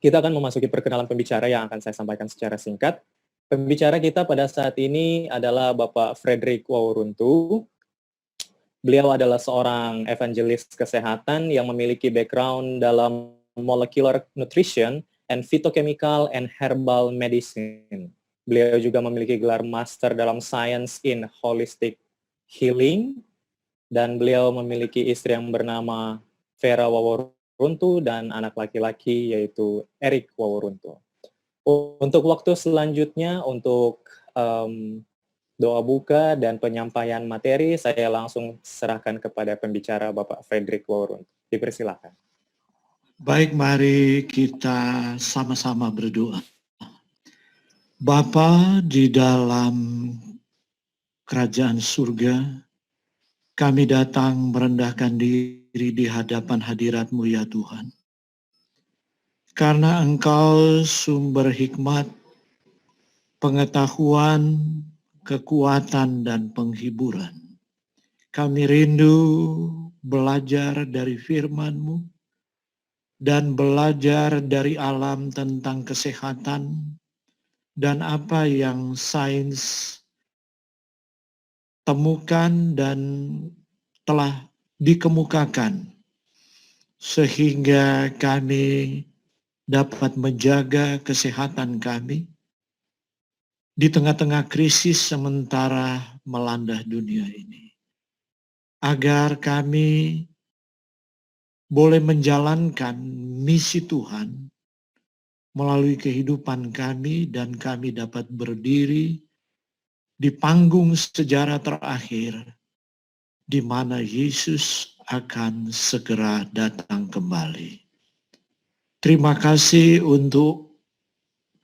Kita akan memasuki perkenalan pembicara yang akan saya sampaikan secara singkat. Pembicara kita pada saat ini adalah Bapak Frederick Wauruntu. Beliau adalah seorang evangelis kesehatan yang memiliki background dalam molecular nutrition and phytochemical and herbal medicine. Beliau juga memiliki gelar master dalam science in holistic healing, dan beliau memiliki istri yang bernama Vera Wauruntu dan anak laki-laki yaitu Eric Wauruntu. Untuk waktu selanjutnya, untuk doa buka dan penyampaian materi, saya langsung serahkan kepada pembicara Bapak Frederick Wauruntu. Dipersilakan. Baik, mari kita sama-sama berdoa. Bapa di dalam kerajaan surga, kami datang merendahkan diri di hadapan hadirat-Mu ya Tuhan. Karena Engkau sumber hikmat, pengetahuan, kekuatan, dan penghiburan. Kami rindu belajar dari firman-Mu dan belajar dari alam tentang kesehatan dan apa yang sains temukan dan telah dikemukakan, sehingga kami dapat menjaga kesehatan kami di tengah-tengah krisis sementara melanda dunia ini, agar kami boleh menjalankan misi Tuhan melalui kehidupan kami, dan kami dapat berdiri di panggung sejarah terakhir di mana Yesus akan segera datang kembali. Terima kasih untuk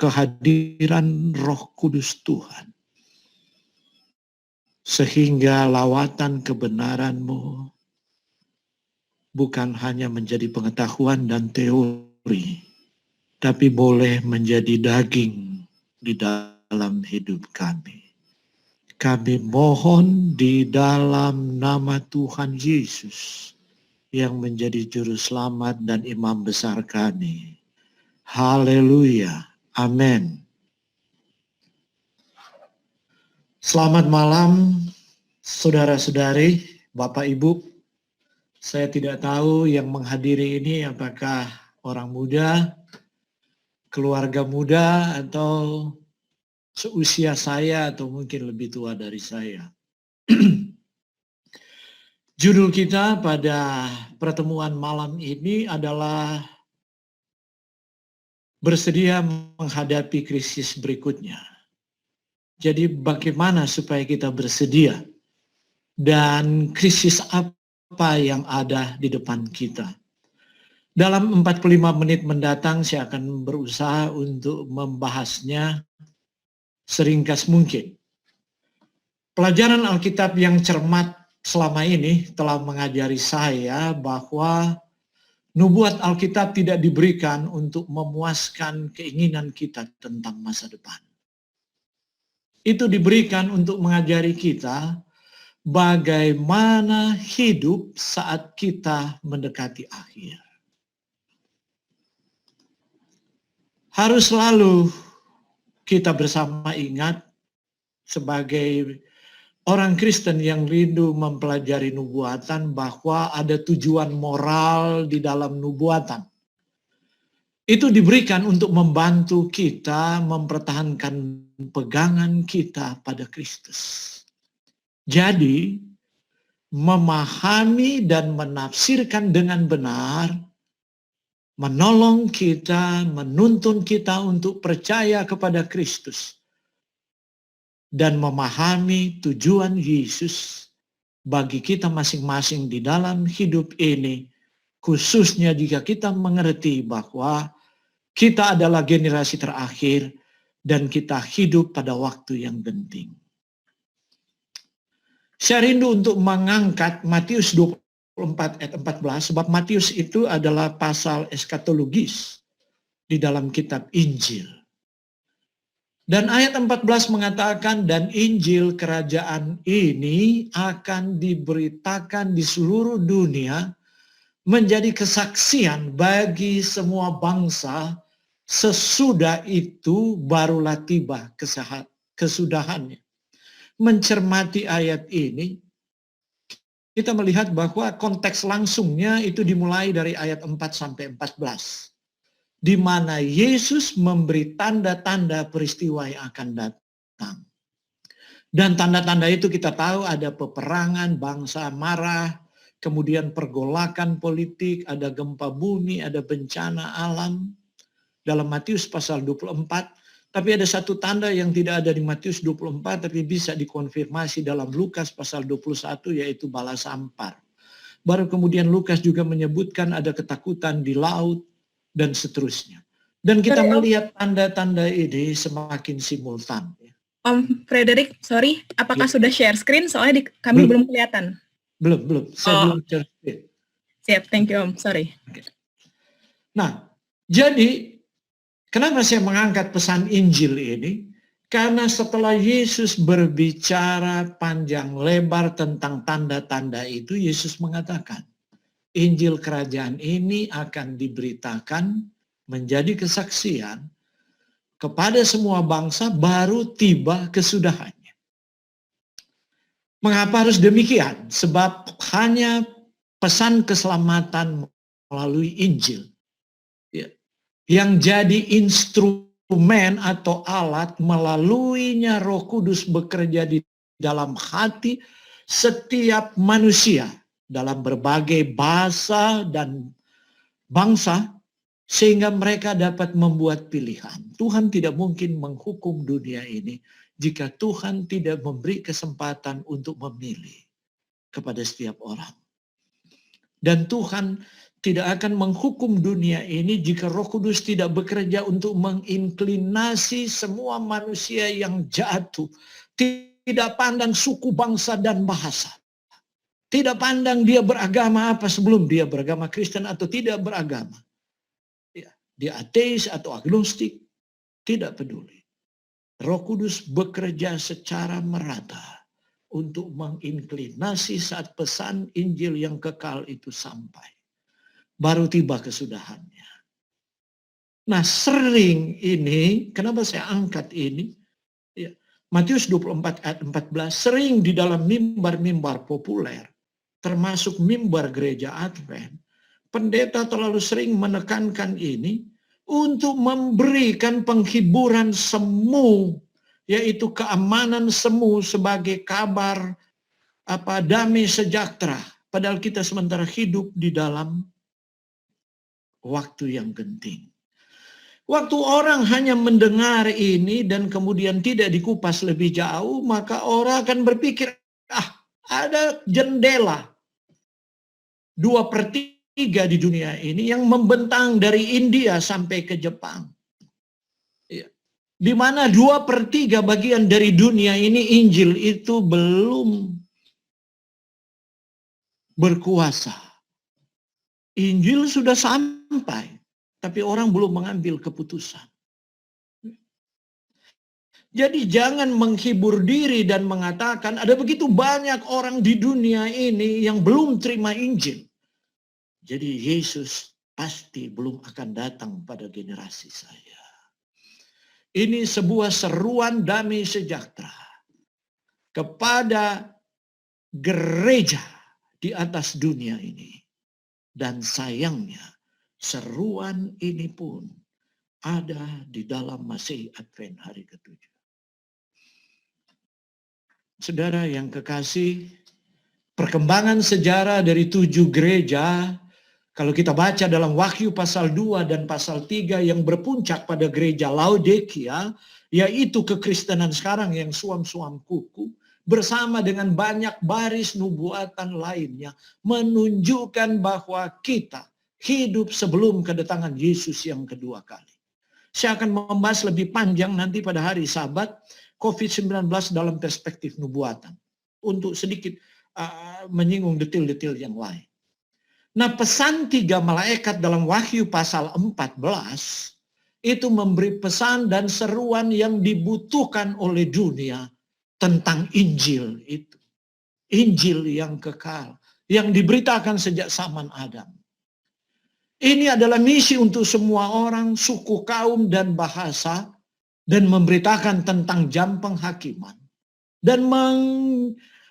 kehadiran Roh Kudus Tuhan, sehingga lawatan kebenaran-Mu bukan hanya menjadi pengetahuan dan teori, tapi boleh menjadi daging di dalam hidup kami. Kami mohon di dalam nama Tuhan Yesus yang menjadi juru selamat dan imam besar kami. Haleluya. Amin. Selamat malam, saudara-saudari, Bapak Ibu. Saya tidak tahu yang menghadiri ini apakah orang muda, keluarga muda, atau seusia saya, atau mungkin lebih tua dari saya. Judul kita pada pertemuan malam ini adalah bersedia menghadapi krisis berikutnya. Jadi bagaimana supaya kita bersedia, dan krisis apa yang ada di depan kita. Dalam 45 menit mendatang saya akan berusaha untuk membahasnya seringkas mungkin. Pelajaran Alkitab yang cermat selama ini telah mengajari saya bahwa nubuat Alkitab tidak diberikan untuk memuaskan keinginan kita tentang masa depan. Itu diberikan untuk mengajari kita bagaimana hidup saat kita mendekati akhir. Harus selalu kita bersama ingat sebagai orang Kristen yang rindu mempelajari nubuatan bahwa ada tujuan moral di dalam nubuatan. Itu diberikan untuk membantu kita mempertahankan pegangan kita pada Kristus. Jadi, memahami dan menafsirkan dengan benar menolong kita, menuntun kita untuk percaya kepada Kristus dan memahami tujuan Yesus bagi kita masing-masing di dalam hidup ini, khususnya jika kita mengerti bahwa kita adalah generasi terakhir dan kita hidup pada waktu yang genting. Saya rindu untuk mengangkat Matius 24 ayat 14, sebab Matius itu adalah pasal eskatologis di dalam kitab Injil. Dan ayat 14 mengatakan, dan Injil kerajaan ini akan diberitakan di seluruh dunia menjadi kesaksian bagi semua bangsa, Sesudah itu barulah tiba kesudahannya. Mencermati ayat ini, kita melihat bahwa konteks langsungnya itu dimulai dari ayat 4 sampai 14. Di mana Yesus memberi tanda-tanda peristiwa yang akan datang. Dan tanda-tanda itu kita tahu ada peperangan, bangsa marah, kemudian pergolakan politik, ada gempa bumi, ada bencana alam. Dalam Matius pasal 24, tapi ada satu tanda yang tidak ada di Matius 24, tapi bisa dikonfirmasi dalam Lukas pasal 21, yaitu bala sampar. Baru kemudian Lukas juga menyebutkan ada ketakutan di laut, dan seterusnya. Dan kita melihat tanda-tanda ini semakin simultan. Om Frederick, sorry, apakah sudah share screen? Soalnya kami belum kelihatan. Belum. Saya belum share screen. Siap, thank you Om, sorry. Nah, jadi kenapa saya mengangkat pesan Injil ini? Karena setelah Yesus berbicara panjang lebar tentang tanda-tanda itu, Yesus mengatakan, Injil kerajaan ini akan diberitakan menjadi kesaksian kepada semua bangsa, baru tiba kesudahannya. Mengapa harus demikian? Sebab hanya pesan keselamatan melalui Injil yang jadi instrumen atau alat melaluinya Roh Kudus bekerja di dalam hati setiap manusia dalam berbagai bahasa dan bangsa, sehingga mereka dapat membuat pilihan. Tuhan tidak mungkin menghukum dunia ini jika Tuhan tidak memberi kesempatan untuk memilih kepada setiap orang. Dan Tuhan tidak akan menghukum dunia ini jika Roh Kudus tidak bekerja untuk menginklinasi semua manusia yang jatuh. Tidak pandang suku, bangsa, dan bahasa. Tidak pandang dia beragama apa sebelum dia beragama Kristen atau tidak beragama. Dia ateis atau agnostik, tidak peduli. Roh Kudus bekerja secara merata untuk menginklinasi saat pesan Injil yang kekal itu sampai. Baru tiba kesudahannya. Nah, sering ini, kenapa saya angkat ini? Ya, Matius 24 ayat 14, sering di dalam mimbar-mimbar populer, termasuk mimbar gereja Advent, pendeta terlalu sering menekankan ini untuk memberikan penghiburan semu, yaitu keamanan semu sebagai kabar damai sejahtera. Padahal kita sementara hidup di dalam waktu yang genting. Waktu orang hanya mendengar ini dan kemudian tidak dikupas lebih jauh, maka orang akan berpikir, ada jendela 2/3 di dunia ini yang membentang dari India sampai ke Jepang. Di mana 2/3 bagian dari dunia ini Injil itu belum berkuasa. Injil sudah sampai, tapi orang belum mengambil keputusan. Jadi jangan menghibur diri dan mengatakan ada begitu banyak orang di dunia ini yang belum terima Injil. Jadi Yesus pasti belum akan datang pada generasi saya. Ini sebuah seruan damai sejahtera kepada gereja di atas dunia ini. Dan sayangnya seruan ini pun ada di dalam Masehi Advent hari ke-7. Saudara yang kekasih, perkembangan sejarah dari 7 gereja, kalau kita baca dalam Wahyu pasal 2 dan pasal 3 yang berpuncak pada gereja Laodikia, yaitu kekristenan sekarang yang suam-suam kuku, bersama dengan banyak baris nubuatan lainnya, menunjukkan bahwa kita hidup sebelum kedatangan Yesus yang kedua kali. Saya akan membahas lebih panjang nanti pada hari Sabat, COVID-19 dalam perspektif nubuatan. Untuk sedikit menyinggung detail-detail yang lain. Nah, pesan 3 malaikat dalam Wahyu pasal 14, itu memberi pesan dan seruan yang dibutuhkan oleh dunia tentang Injil itu. Injil yang kekal, yang diberitakan sejak zaman Adam. Ini adalah misi untuk semua orang, suku, kaum, dan bahasa, dan memberitakan tentang jam penghakiman. Dan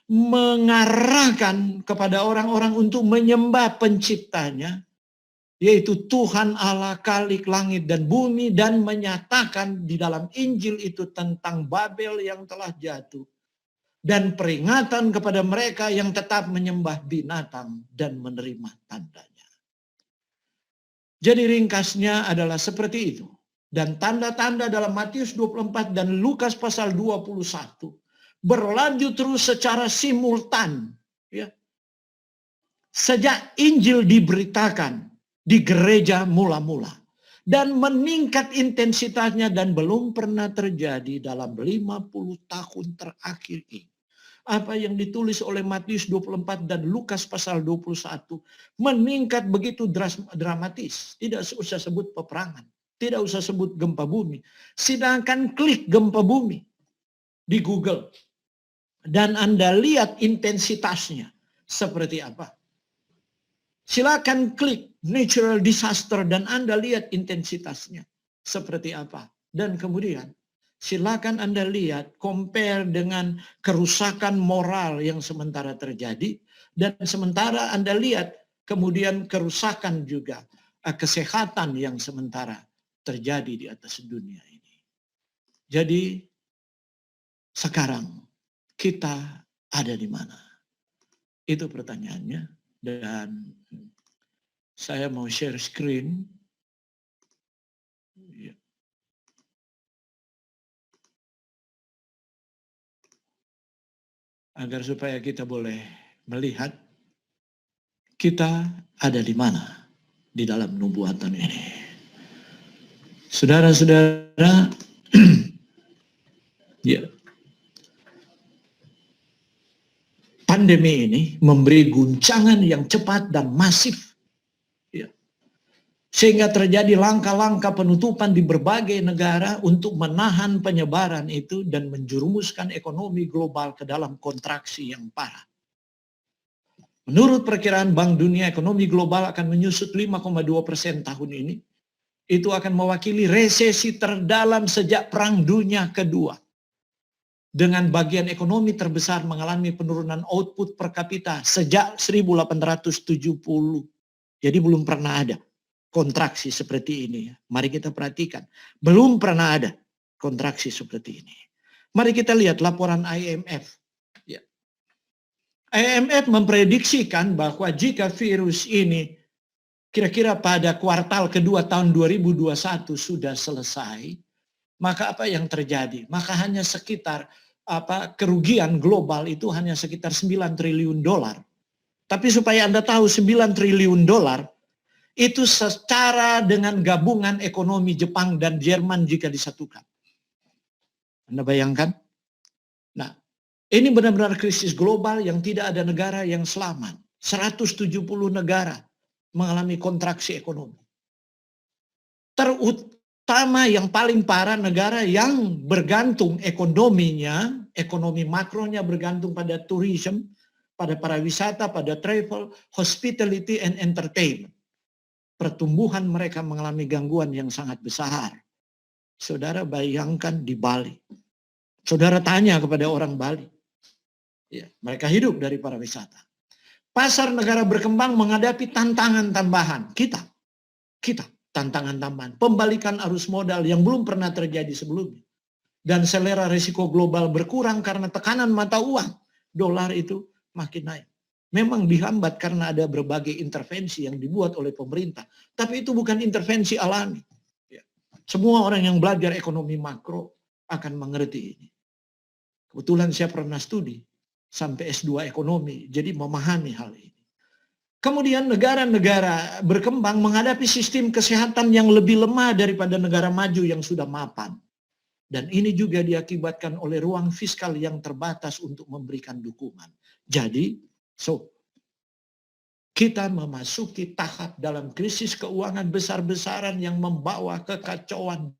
mengarahkan kepada orang-orang untuk menyembah penciptanya, yaitu Tuhan Allah Khalik langit dan bumi, dan menyatakan di dalam Injil itu tentang Babel yang telah jatuh. Dan peringatan kepada mereka yang tetap menyembah binatang dan menerima tandanya. Jadi ringkasnya adalah seperti itu. Dan tanda-tanda dalam Matius 24 dan Lukas pasal 21 berlanjut terus secara simultan. Ya. Sejak Injil diberitakan di gereja mula-mula. Dan meningkat intensitasnya dan belum pernah terjadi dalam 50 tahun terakhir ini. Apa yang ditulis oleh Matius 24 dan Lukas pasal 21 meningkat begitu dramatis. Tidak usah sebut peperangan, tidak usah sebut gempa bumi. Sedangkan klik gempa bumi di Google dan Anda lihat intensitasnya seperti apa. Silakan klik natural disaster dan Anda lihat intensitasnya seperti apa. Dan kemudian silakan Anda lihat, compare dengan kerusakan moral yang sementara terjadi. Dan sementara Anda lihat kemudian kerusakan juga kesehatan yang sementara terjadi di atas dunia ini. Jadi sekarang kita ada di mana? Itu pertanyaannya. Dan saya mau share screen. Agar supaya kita boleh melihat kita ada di mana di dalam nubuatan ini. Saudara-saudara, ya, pandemi ini memberi guncangan yang cepat dan masif. Ya. Sehingga terjadi langkah-langkah penutupan di berbagai negara untuk menahan penyebaran itu dan menjerumuskan ekonomi global ke dalam kontraksi yang parah. Menurut perkiraan Bank Dunia, ekonomi global akan menyusut 5,2% tahun ini. Itu akan mewakili resesi terdalam sejak Perang Dunia Kedua. Dengan bagian ekonomi terbesar mengalami penurunan output per kapita sejak 1870. Jadi belum pernah ada kontraksi seperti ini. Mari kita perhatikan. Belum pernah ada kontraksi seperti ini. Mari kita lihat laporan IMF. Ya. IMF memprediksikan bahwa jika virus ini kira-kira pada kuartal kedua tahun 2021 sudah selesai, maka apa yang terjadi? Maka hanya sekitar kerugian global itu hanya sekitar 9 triliun dolar. Tapi supaya Anda tahu 9 triliun dolar itu secara dengan gabungan ekonomi Jepang dan Jerman jika disatukan. Anda bayangkan? Nah, ini benar-benar krisis global yang tidak ada negara yang selamat. 170 negara mengalami kontraksi ekonomi. Terutama yang paling parah negara yang bergantung ekonominya, ekonomi makronya bergantung pada tourism, pada pariwisata, pada travel, hospitality, and entertainment. Pertumbuhan mereka mengalami gangguan yang sangat besar. Saudara bayangkan di Bali. Saudara tanya kepada orang Bali. Ya, mereka hidup dari pariwisata. Pasar negara berkembang menghadapi tantangan tambahan. Kita tantangan tambahan. Pembalikan arus modal yang belum pernah terjadi sebelumnya. Dan selera risiko global berkurang karena tekanan mata uang. Dolar itu makin naik. Memang dihambat karena ada berbagai intervensi yang dibuat oleh pemerintah. Tapi itu bukan intervensi alami. Ya. Semua orang yang belajar ekonomi makro akan mengerti ini. Kebetulan saya pernah studi sampai S2 ekonomi, jadi memahami hal ini. Kemudian negara-negara berkembang menghadapi sistem kesehatan yang lebih lemah daripada negara maju yang sudah mapan. Dan ini juga diakibatkan oleh ruang fiskal yang terbatas untuk memberikan dukungan. Jadi, kita memasuki tahap dalam krisis keuangan besar-besaran yang membawa kekacauan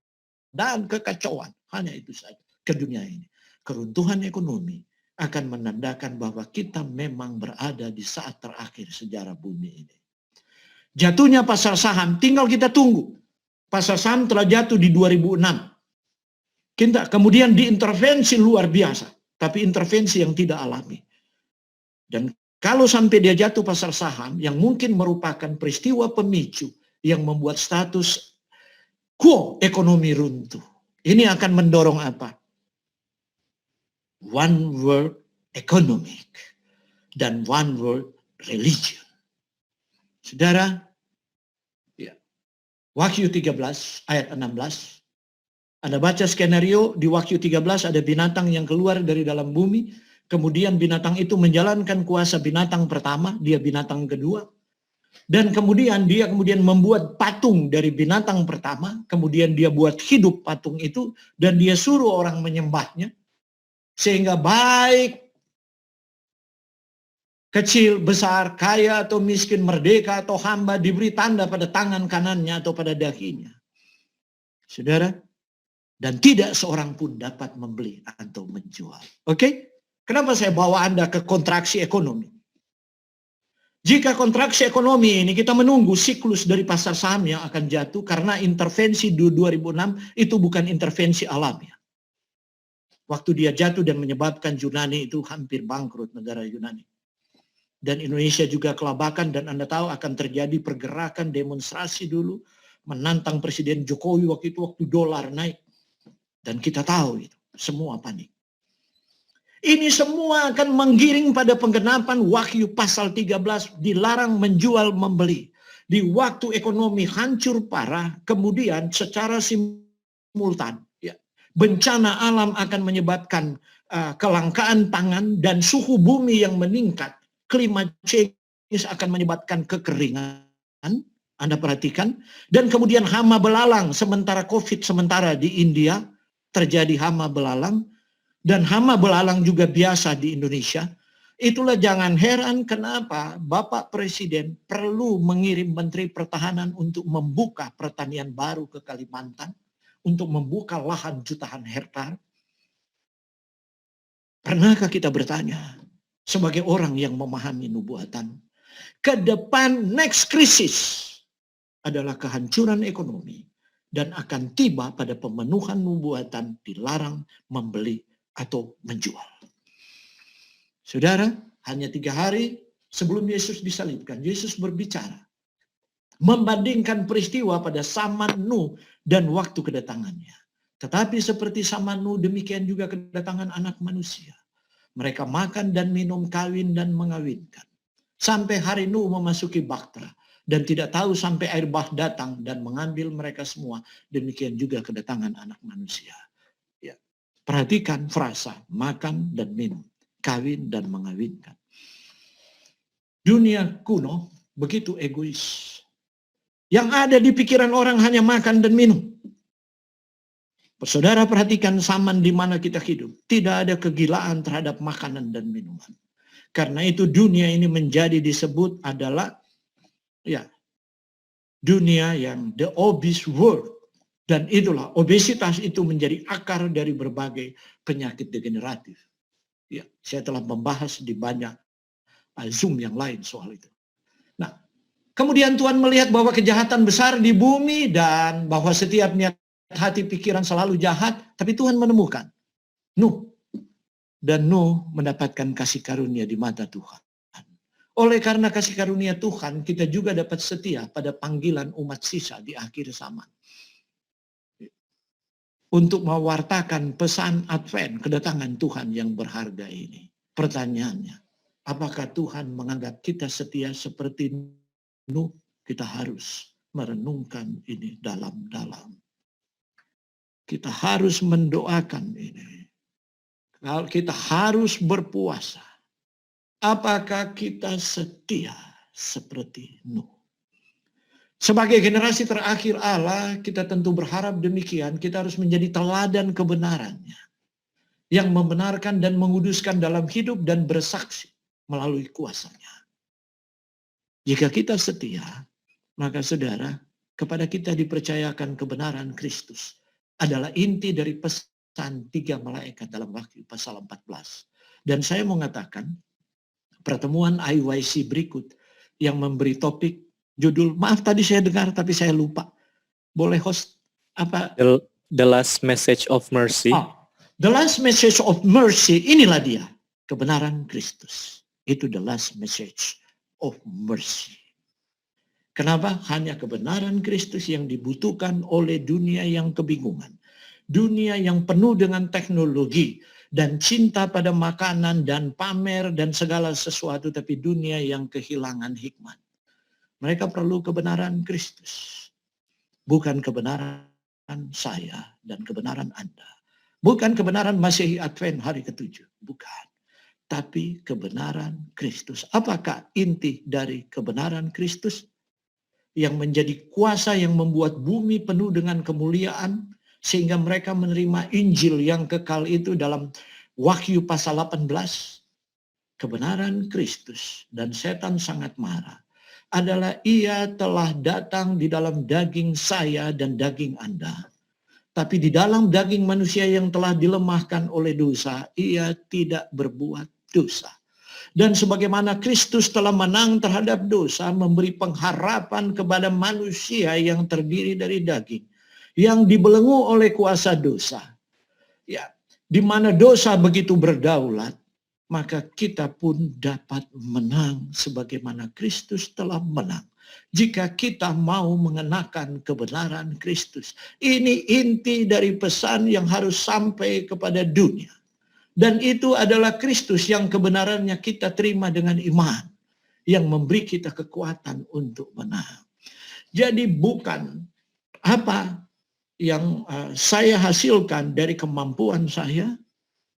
dan kekacauan. Hanya itu saja ke dunia ini. Keruntuhan ekonomi akan menandakan bahwa kita memang berada di saat terakhir sejarah bumi ini. Jatuhnya pasar saham, tinggal kita tunggu. Pasar saham telah jatuh di 2006. Kemudian diintervensi luar biasa, tapi intervensi yang tidak alami. Dan kalau sampai dia jatuh pasar saham, yang mungkin merupakan peristiwa pemicu yang membuat status quo ekonomi runtuh. Ini akan mendorong apa? One world economic dan one world religion. Saudara, ya, Wahyu 13 ayat 16. Anda baca skenario di Wahyu 13 ada binatang yang keluar dari dalam bumi. Kemudian binatang itu menjalankan kuasa binatang pertama, dia binatang kedua. Dan kemudian dia membuat patung dari binatang pertama. Kemudian dia buat hidup patung itu. Dan dia suruh orang menyembahnya. Sehingga baik, kecil, besar, kaya atau miskin, merdeka atau hamba diberi tanda pada tangan kanannya atau pada dahinya. Saudara, dan tidak seorang pun dapat membeli atau menjual. Oke? Kenapa saya bawa Anda ke kontraksi ekonomi? Jika kontraksi ekonomi ini kita menunggu siklus dari pasar saham yang akan jatuh karena intervensi 2006 itu bukan intervensi alami. Waktu dia jatuh dan menyebabkan Yunani itu hampir bangkrut, negara Yunani. Dan Indonesia juga kelabakan, dan Anda tahu akan terjadi pergerakan demonstrasi dulu menantang Presiden Jokowi waktu dolar naik. Dan kita tahu itu, semua panik. Ini semua akan menggiring pada penggenapan Wahyu pasal 13, dilarang menjual membeli. Di waktu ekonomi hancur parah, kemudian secara simultan, ya, bencana alam akan menyebabkan kelangkaan pangan dan suhu bumi yang meningkat. Climate change akan menyebabkan kekeringan. Anda perhatikan. Dan kemudian hama belalang, sementara COVID sementara di India terjadi hama belalang. Dan hama belalang juga biasa di Indonesia. Itulah jangan heran kenapa Bapak Presiden perlu mengirim Menteri Pertahanan untuk membuka pertanian baru ke Kalimantan. Untuk membuka lahan jutaan hektar. Pernahkah kita bertanya sebagai orang yang memahami nubuatan? Ke depan next krisis adalah kehancuran ekonomi. Dan akan tiba pada pemenuhan nubuatan dilarang membeli atau menjual. Saudara, hanya 3 hari sebelum Yesus disalibkan, Yesus berbicara. Membandingkan peristiwa pada zaman Nuh dan waktu kedatangannya. Tetapi seperti zaman Nuh, demikian juga kedatangan anak manusia. Mereka makan dan minum, kawin dan mengawinkan. Sampai hari Nuh memasuki Bahtera. Dan tidak tahu sampai air bah datang dan mengambil mereka semua. Demikian juga kedatangan anak manusia. Perhatikan frasa, makan dan minum, kawin dan mengawinkan. Dunia kuno begitu egois. Yang ada di pikiran orang hanya makan dan minum. Saudara perhatikan zaman di mana kita hidup. Tidak ada kegilaan terhadap makanan dan minuman. Karena itu dunia ini menjadi disebut adalah dunia yang the obese world. Dan itulah obesitas itu menjadi akar dari berbagai penyakit degeneratif. Ya, saya telah membahas di banyak Zoom yang lain soal itu. Nah, kemudian Tuhan melihat bahwa kejahatan besar di bumi dan bahwa setiap niat hati pikiran selalu jahat, tapi Tuhan menemukan Nuh. Dan Nuh mendapatkan kasih karunia di mata Tuhan. Oleh karena kasih karunia Tuhan, kita juga dapat setia pada panggilan umat sisa di akhir zaman. Untuk mewartakan pesan Advent, kedatangan Tuhan yang berharga ini. Pertanyaannya, apakah Tuhan menganggap kita setia seperti Nuh? Kita harus merenungkan ini dalam-dalam. Kita harus mendoakan ini. Kita harus berpuasa. Apakah kita setia seperti Nuh? Sebagai generasi terakhir Allah, kita tentu berharap demikian. Kita harus menjadi teladan kebenarannya. Yang membenarkan dan menguduskan dalam hidup dan bersaksi melalui kuasanya. Jika kita setia, maka saudara, kepada kita dipercayakan kebenaran Kristus. Adalah inti dari pesan 3 malaikat dalam Wahyu pasal 14. Dan saya mau mengatakan, pertemuan IYC berikut yang memberi topik Judul, maaf tadi saya dengar tapi saya lupa. Boleh host apa? The Last Message of Mercy. The Last Message of Mercy, inilah dia. Kebenaran Kristus. Itu the last message of mercy. Kenapa? Hanya kebenaran Kristus yang dibutuhkan oleh dunia yang kebingungan. Dunia yang penuh dengan teknologi dan cinta pada makanan dan pamer dan segala sesuatu. Tapi dunia yang kehilangan hikmat. Mereka perlu kebenaran Kristus. Bukan kebenaran saya dan kebenaran Anda. Bukan kebenaran Masehi Advent hari ke-7. Bukan. Tapi kebenaran Kristus. Apakah inti dari kebenaran Kristus? Yang menjadi kuasa yang membuat bumi penuh dengan kemuliaan. Sehingga mereka menerima Injil yang kekal itu dalam Wahyu pasal 18. Kebenaran Kristus. Dan setan sangat marah. Adalah ia telah datang di dalam daging saya dan daging Anda. Tapi di dalam daging manusia yang telah dilemahkan oleh dosa, ia tidak berbuat dosa. Dan sebagaimana Kristus telah menang terhadap dosa, memberi pengharapan kepada manusia yang terdiri dari daging, yang dibelenggu oleh kuasa dosa. Ya, di mana dosa begitu berdaulat, maka kita pun dapat menang sebagaimana Kristus telah menang. Jika kita mau mengenakan kebenaran Kristus. Ini inti dari pesan yang harus sampai kepada dunia. Dan itu adalah Kristus yang kebenarannya kita terima dengan iman. Yang memberi kita kekuatan untuk menang. Jadi bukan apa yang saya hasilkan dari kemampuan saya.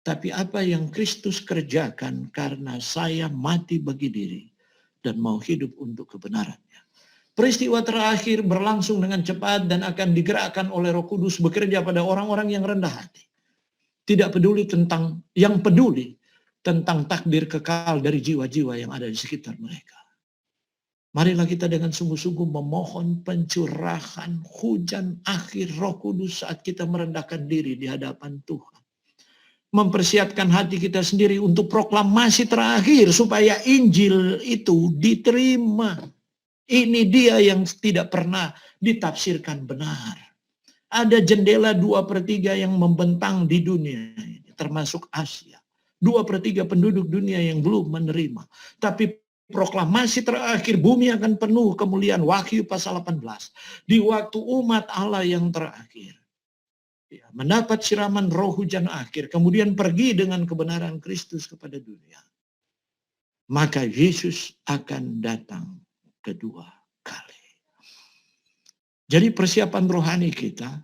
Tapi apa yang Kristus kerjakan karena saya mati bagi diri dan mau hidup untuk kebenarannya. Peristiwa terakhir berlangsung dengan cepat dan akan digerakkan oleh Roh Kudus bekerja pada orang-orang yang rendah hati. Tidak peduli tentang, yang peduli tentang takdir kekal dari jiwa-jiwa yang ada di sekitar mereka. Marilah kita dengan sungguh-sungguh memohon pencurahan hujan akhir Roh Kudus saat kita merendahkan diri di hadapan Tuhan. Mempersiapkan hati kita sendiri untuk proklamasi terakhir supaya Injil itu diterima. Ini dia yang tidak pernah ditafsirkan benar. Ada jendela 2/3 yang membentang di dunia, termasuk Asia. 2/3 penduduk dunia yang belum menerima. Tapi proklamasi terakhir bumi akan penuh kemuliaan. Wahyu pasal 18. Di waktu umat Allah yang terakhir. Ya, mendapat siraman roh hujan akhir, kemudian pergi dengan kebenaran Kristus kepada dunia. Maka Yesus akan datang kedua kali. Jadi persiapan rohani kita,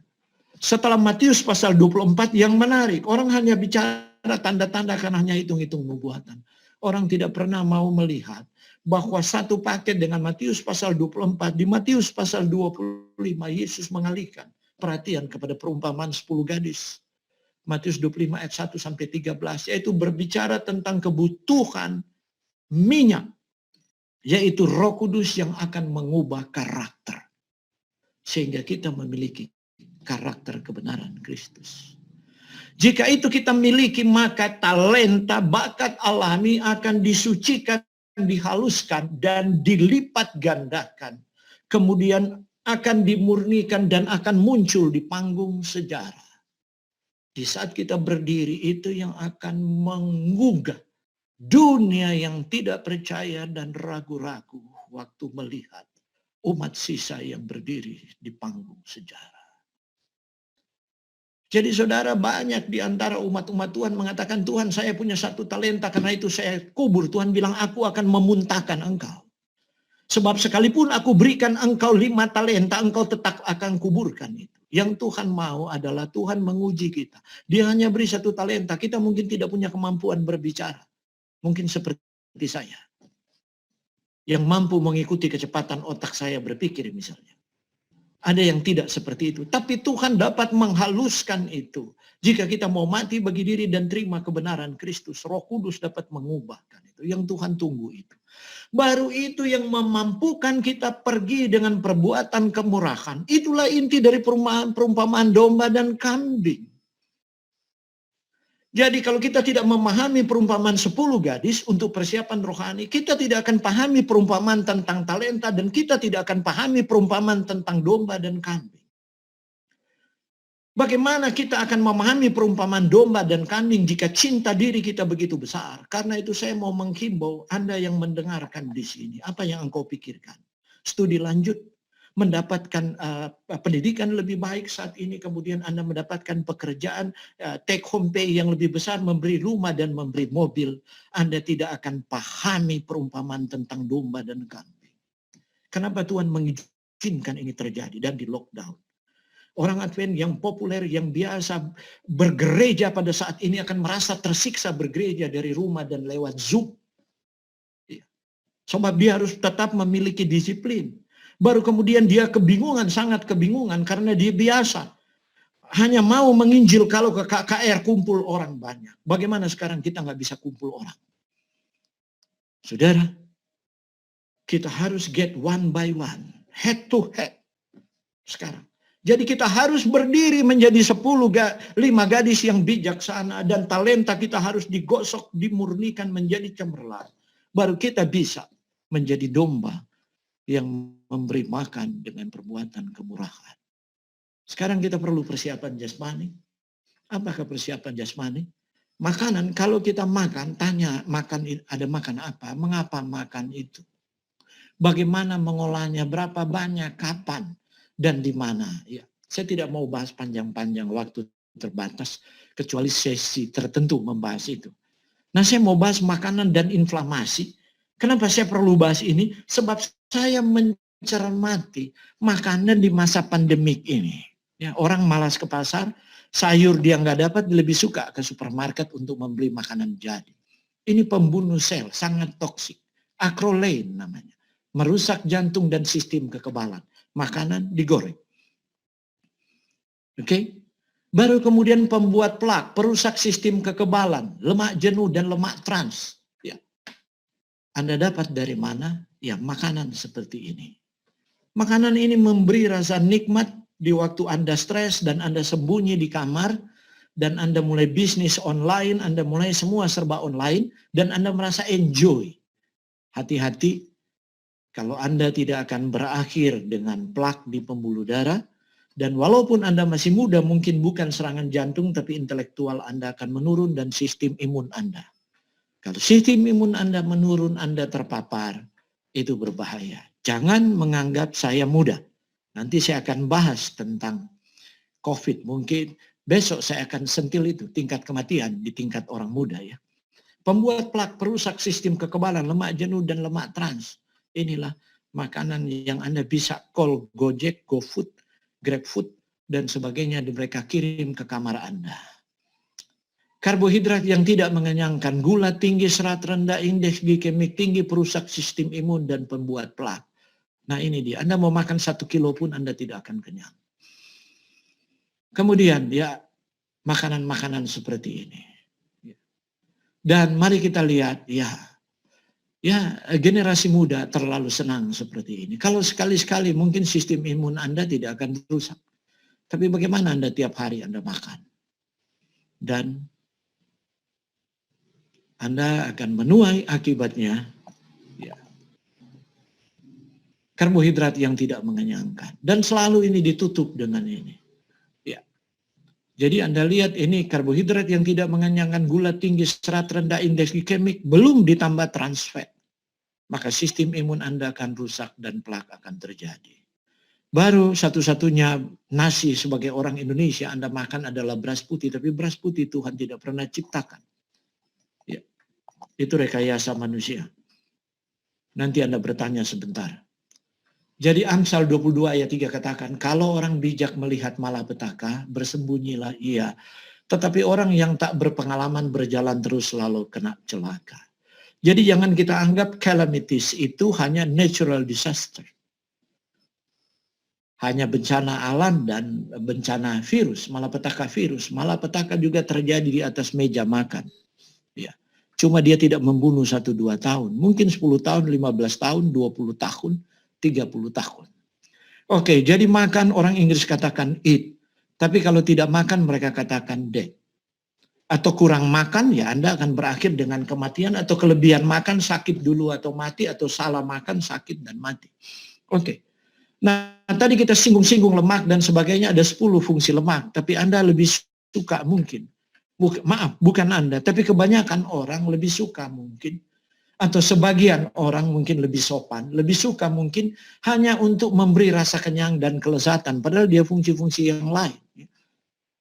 setelah Matius pasal 24 yang menarik, orang hanya bicara tanda-tanda karena hanya hitung-hitung nubuatan. Orang tidak pernah mau melihat bahwa satu paket dengan Matius pasal 24, di Matius pasal 25 Yesus mengalihkan perhatian kepada perumpamaan 10 gadis. Matius 25 ayat 1 sampai 13, yaitu berbicara tentang kebutuhan minyak, yaitu Roh Kudus yang akan mengubah karakter. Sehingga kita memiliki karakter kebenaran Kristus. Jika itu kita miliki, maka talenta, bakat alami akan disucikan, dihaluskan, dan dilipat gandakan. Kemudian akan dimurnikan dan akan muncul di panggung sejarah. Di saat kita berdiri, itu yang akan menggugah dunia yang tidak percaya dan ragu-ragu waktu melihat umat sisa yang berdiri di panggung sejarah. Jadi saudara, banyak di antara umat-umat Tuhan mengatakan, Tuhan saya punya 1 talenta, karena itu saya kubur. Tuhan bilang, aku akan memuntahkan engkau. Sebab sekalipun aku berikan engkau 5 talenta, engkau tetap akan kuburkan itu. Yang Tuhan mau adalah Tuhan menguji kita. Dia hanya beri 1 talenta, kita mungkin tidak punya kemampuan berbicara. Mungkin seperti saya. Yang mampu mengikuti kecepatan otak saya berpikir misalnya. Ada yang tidak seperti itu. Tapi Tuhan dapat menghaluskan itu. Jika kita mau mati bagi diri dan terima kebenaran Kristus, Roh Kudus dapat mengubahkan itu. Yang Tuhan tunggu itu. Baru itu yang memampukan kita pergi dengan perbuatan kemurahan. Itulah inti dari perumpamaan domba dan kambing. Jadi kalau kita tidak memahami perumpamaan 10 gadis untuk persiapan rohani, kita tidak akan pahami perumpamaan tentang talenta, dan kita tidak akan pahami perumpamaan tentang domba dan kambing. Bagaimana kita akan memahami perumpamaan domba dan kambing jika cinta diri kita begitu besar? Karena itu saya mau menghimbau Anda yang mendengarkan di sini, apa yang engkau pikirkan? Studi lanjut, mendapatkan pendidikan lebih baik saat ini, kemudian Anda mendapatkan pekerjaan, take home pay yang lebih besar, memberi rumah dan memberi mobil. Anda tidak akan pahami perumpamaan tentang domba dan kambing. Kenapa Tuhan mengizinkan ini terjadi dan di lockdown? Orang Advent yang populer, yang biasa bergereja pada saat ini akan merasa tersiksa bergereja dari rumah dan lewat Zoom. Sebab dia harus tetap memiliki disiplin. Baru kemudian dia kebingungan, sangat kebingungan karena dia biasa. Hanya mau menginjil kalau ke KKR kumpul orang banyak. Bagaimana sekarang kita nggak bisa kumpul orang? Saudara, kita harus get one by one, head to head sekarang. Jadi kita harus berdiri menjadi 5 gadis yang bijaksana, dan talenta kita harus digosok, dimurnikan menjadi cemerlang. Baru kita bisa menjadi domba yang memberi makan dengan perbuatan kemurahan. Sekarang kita perlu persiapan jasmani. Apakah persiapan jasmani? Makanan, kalau kita makan, tanya ada makan apa, mengapa makan itu. Bagaimana mengolahnya, berapa banyak, kapan, dan di mana. Ya, saya tidak mau bahas panjang-panjang, waktu terbatas, kecuali sesi tertentu membahas itu. Nah, saya mau bahas makanan dan inflamasi. Kenapa saya perlu bahas ini? Sebab saya mencermati makanan di masa pandemik ini. Ya, orang malas ke pasar, sayur dia nggak dapat, lebih suka ke supermarket untuk membeli makanan jadi. Ini pembunuh sel, sangat toksik. Acrolein namanya. Merusak jantung dan sistem kekebalan. Makanan digoreng. Oke? Baru kemudian pembuat plak, perusak sistem kekebalan, lemak jenuh dan lemak trans. Ya. Anda dapat dari mana? Ya, makanan seperti ini. Makanan ini memberi rasa nikmat di waktu Anda stres dan Anda sembunyi di kamar, dan Anda mulai bisnis online, Anda mulai semua serba online, dan Anda merasa enjoy. Hati-hati, kalau Anda tidak akan berakhir dengan plak di pembuluh darah, dan walaupun Anda masih muda, mungkin bukan serangan jantung, tapi intelektual Anda akan menurun dan sistem imun Anda. Kalau sistem imun Anda menurun, Anda terpapar, itu berbahaya. Jangan menganggap saya muda. Nanti saya akan bahas tentang COVID. Mungkin besok saya akan sentil itu, tingkat kematian di tingkat orang muda ya. Pembuat plak, perusak sistem kekebalan, lemak jenuh dan lemak trans. Inilah makanan yang Anda bisa call Gojek, GoFood, GrabFood, dan sebagainya, mereka kirim ke kamar Anda. Karbohidrat yang tidak mengenyangkan, gula tinggi, serat rendah, indeks glikemik tinggi, perusak sistem imun, dan pembuat plak. Nah ini dia, Anda mau makan 1 kilo pun Anda tidak akan kenyang. Kemudian ya, makanan-makanan seperti ini. Dan mari kita lihat, ya generasi muda terlalu senang seperti ini. Kalau sekali-sekali mungkin sistem imun Anda tidak akan rusak. Tapi bagaimana Anda tiap hari Anda makan? Dan Anda akan menuai akibatnya ya, karbohidrat yang tidak mengenyangkan. Dan selalu ini ditutup dengan ini. Ya. Jadi Anda lihat ini karbohidrat yang tidak mengenyangkan, gula tinggi, serat rendah, indeks glikemik, belum ditambah trans fat. Maka sistem imun Anda akan rusak dan plak akan terjadi. Baru satu-satunya nasi sebagai orang Indonesia Anda makan adalah beras putih. Tapi beras putih Tuhan tidak pernah ciptakan. Ya, itu rekayasa manusia. Nanti Anda bertanya sebentar. Jadi Amsal 22 ayat 3 katakan, kalau orang bijak melihat malapetaka, bersembunyilah ia. Tetapi orang yang tak berpengalaman berjalan terus selalu kena celaka. Jadi jangan kita anggap calamities itu hanya natural disaster. Hanya bencana alam dan bencana virus, malapetaka virus. Malapetaka juga terjadi di atas meja makan. Ya. Cuma dia tidak membunuh 1-2 tahun. Mungkin 10 tahun, 15 tahun, 20 tahun, 30 tahun. Oke, jadi makan orang Inggris katakan eat. Tapi kalau tidak makan mereka katakan dead. atau kurang makan, ya Anda akan berakhir dengan kematian, atau kelebihan makan sakit dulu atau mati, atau salah makan sakit dan mati. Oke. Nah, tadi kita singgung-singgung lemak dan sebagainya, ada 10 fungsi lemak, tapi Anda lebih suka mungkin, bukan Anda, tapi kebanyakan orang lebih suka mungkin, atau sebagian orang mungkin lebih sopan, lebih suka mungkin hanya untuk memberi rasa kenyang dan kelezatan, padahal dia fungsi-fungsi yang lain.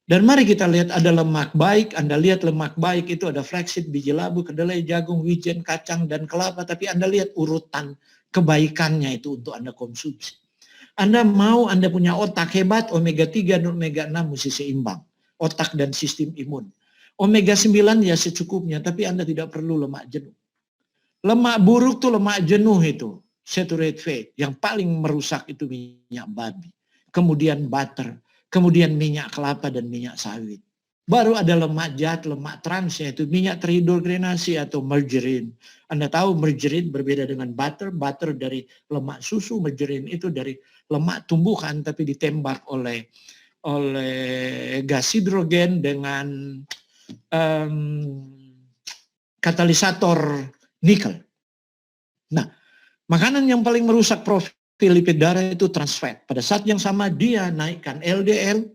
Dan mari kita lihat ada lemak baik. Anda lihat lemak baik itu ada flaxseed, biji labu, kedelai, jagung, wijen, kacang, dan kelapa. Tapi Anda lihat urutan kebaikannya itu untuk Anda konsumsi. Anda mau Anda punya otak hebat, omega 3 dan omega 6 mesti seimbang. Otak dan sistem imun. Omega 9 ya secukupnya, tapi Anda tidak perlu lemak jenuh. Lemak buruk tuh lemak jenuh itu. Saturated fat. Yang paling merusak itu minyak babi. Kemudian butter. Kemudian minyak kelapa dan minyak sawit. Baru ada lemak jahat, lemak trans, yaitu minyak terhidrogenasi atau margarin. Anda tahu margarin berbeda dengan butter. Butter dari lemak susu, margarin itu dari lemak tumbuhan tapi ditembak oleh gas hidrogen dengan katalisator nikel. Nah, makanan yang paling merusak profil lipid darah itu trans fat. Pada saat yang sama dia naikkan LDL,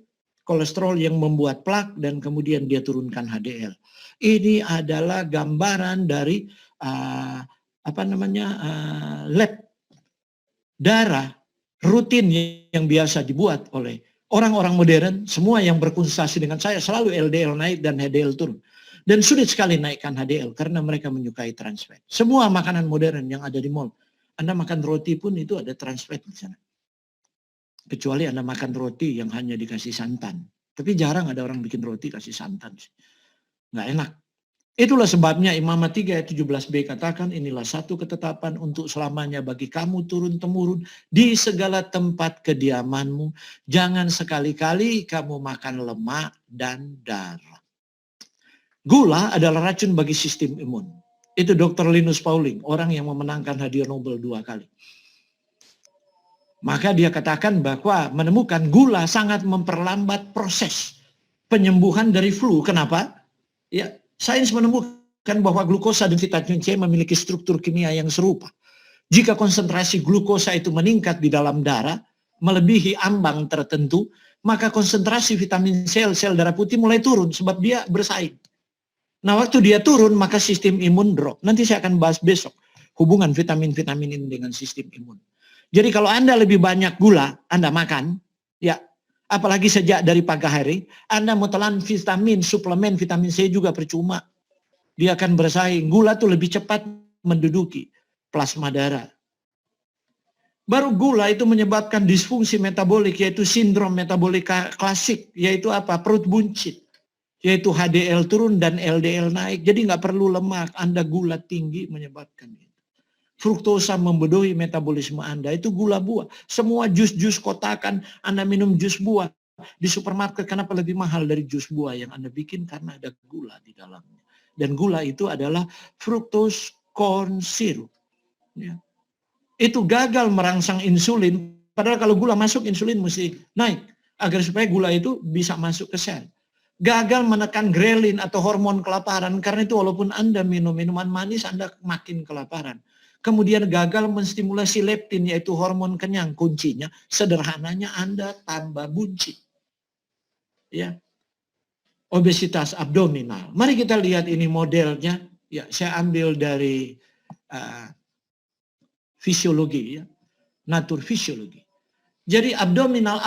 kolesterol yang membuat plak, dan kemudian dia turunkan HDL. Ini adalah gambaran dari lab darah rutin yang biasa dibuat oleh orang-orang modern. Semua yang berkonsultasi dengan saya selalu LDL naik dan HDL turun. Dan sulit sekali naikkan HDL karena mereka menyukai trans fat. Semua makanan modern yang ada di mall, Anda makan roti pun itu ada trans fat di sana. Kecuali Anda makan roti yang hanya dikasih santan. Tapi jarang ada orang bikin roti kasih santan. Nggak enak. Itulah sebabnya Imamat 3 ayat 17b katakan, inilah satu ketetapan untuk selamanya bagi kamu turun-temurun di segala tempat kediamanmu. Jangan sekali-kali kamu makan lemak dan darah. Gula adalah racun bagi sistem imun. Itu Dr. Linus Pauling, orang yang memenangkan hadiah Nobel 2 kali. Maka dia katakan bahwa menemukan gula sangat memperlambat proses penyembuhan dari flu. Kenapa? Ya, sains menemukan bahwa glukosa dan vitamin C memiliki struktur kimia yang serupa. Jika konsentrasi glukosa itu meningkat di dalam darah, melebihi ambang tertentu, maka konsentrasi vitamin C, sel darah putih mulai turun sebab dia bersaing. Nah, waktu dia turun, maka sistem imun drop. Nanti saya akan bahas besok hubungan vitamin-vitamin ini dengan sistem imun. Jadi kalau Anda lebih banyak gula, Anda makan, ya, apalagi sejak dari pagi hari, Anda mau telan vitamin, suplemen vitamin C juga percuma. Dia akan bersaing. Gula tuh lebih cepat menduduki plasma darah. Baru gula itu menyebabkan disfungsi metabolik, yaitu sindrom metabolik klasik, yaitu apa? Perut buncit. Yaitu HDL turun dan LDL naik. Jadi nggak perlu lemak, Anda gula tinggi menyebabkan itu. Fruktosa membodohi metabolisme Anda, itu gula buah. Semua jus-jus kotakan, Anda minum jus buah di supermarket, kenapa lebih mahal dari jus buah yang Anda bikin? Karena ada gula di dalamnya. Dan gula itu adalah fructose corn syrup. Ya. Itu gagal merangsang insulin, padahal kalau gula masuk, insulin mesti naik. Agar supaya gula itu bisa masuk ke sel. Gagal menekan grelin atau hormon kelaparan, karena itu walaupun Anda minum minuman manis, Anda makin kelaparan. Kemudian gagal menstimulasi leptin, yaitu hormon kenyang. Kuncinya, sederhananya Anda tambah buncit. Ya. Obesitas abdominal. Mari kita lihat ini modelnya. Ya, saya ambil dari fisiologi, ya, natur fisiologi. Jadi abdominal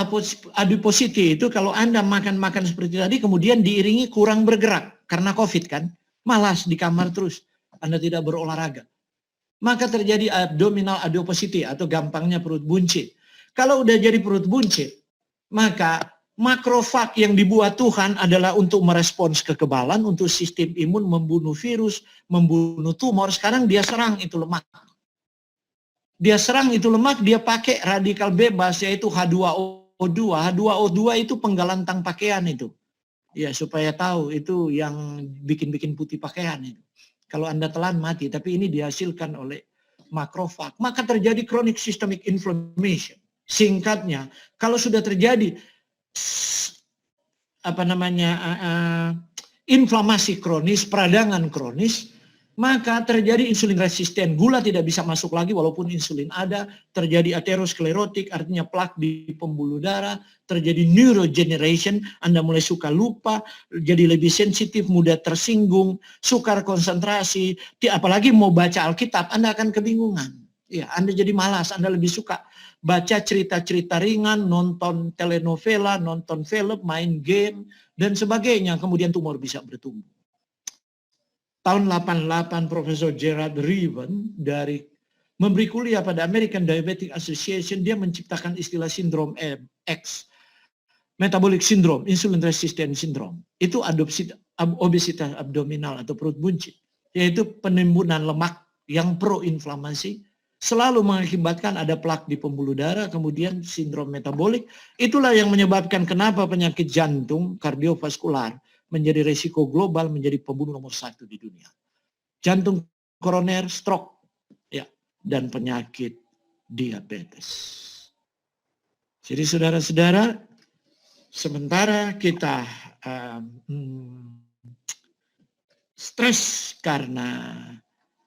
adiposity itu kalau Anda makan-makan seperti tadi, kemudian diiringi kurang bergerak. Karena COVID kan, malas di kamar terus. Anda tidak berolahraga. Maka terjadi abdominal adiposity atau gampangnya perut buncit. Kalau udah jadi perut buncit, maka makrofag yang dibuat Tuhan adalah untuk merespons kekebalan, untuk sistem imun, membunuh virus, membunuh tumor. Sekarang dia serang itu lemak. Dia serang itu lemak, dia pakai radikal bebas, yaitu H2O2. H2O2 itu penggalantang pakaian itu. Ya, supaya tahu itu yang bikin-bikin putih pakaian itu. Kalau Anda telan mati, tapi ini dihasilkan oleh makrofag. Maka terjadi chronic systemic inflammation. Singkatnya, kalau sudah terjadi inflamasi kronis, peradangan kronis, maka terjadi insulin resisten. Gula tidak bisa masuk lagi walaupun insulin ada, terjadi aterosklerotik, artinya plak di pembuluh darah, terjadi neurodegeneration, Anda mulai suka lupa, jadi lebih sensitif, mudah tersinggung, sukar konsentrasi, apalagi mau baca Alkitab, Anda akan kebingungan. Ya, Anda jadi malas, Anda lebih suka baca cerita-cerita ringan, nonton telenovela, nonton film, main game, dan sebagainya. Kemudian tumor bisa bertumbuh. Tahun 88 Profesor Gerard Reaven memberi kuliah pada American Diabetic Association, dia menciptakan istilah sindrom X, metabolic syndrome, insulin resistant syndrome. Itu obesitas abdominal atau perut buncit, yaitu penimbunan lemak yang proinflamasi, selalu mengakibatkan ada plak di pembuluh darah, kemudian sindrom metabolik. Itulah yang menyebabkan kenapa penyakit jantung, kardiovaskular, menjadi resiko global, menjadi pembunuh nomor 1 di dunia. Jantung koroner, stroke, ya, dan penyakit diabetes. Jadi saudara-saudara, sementara kita stres karena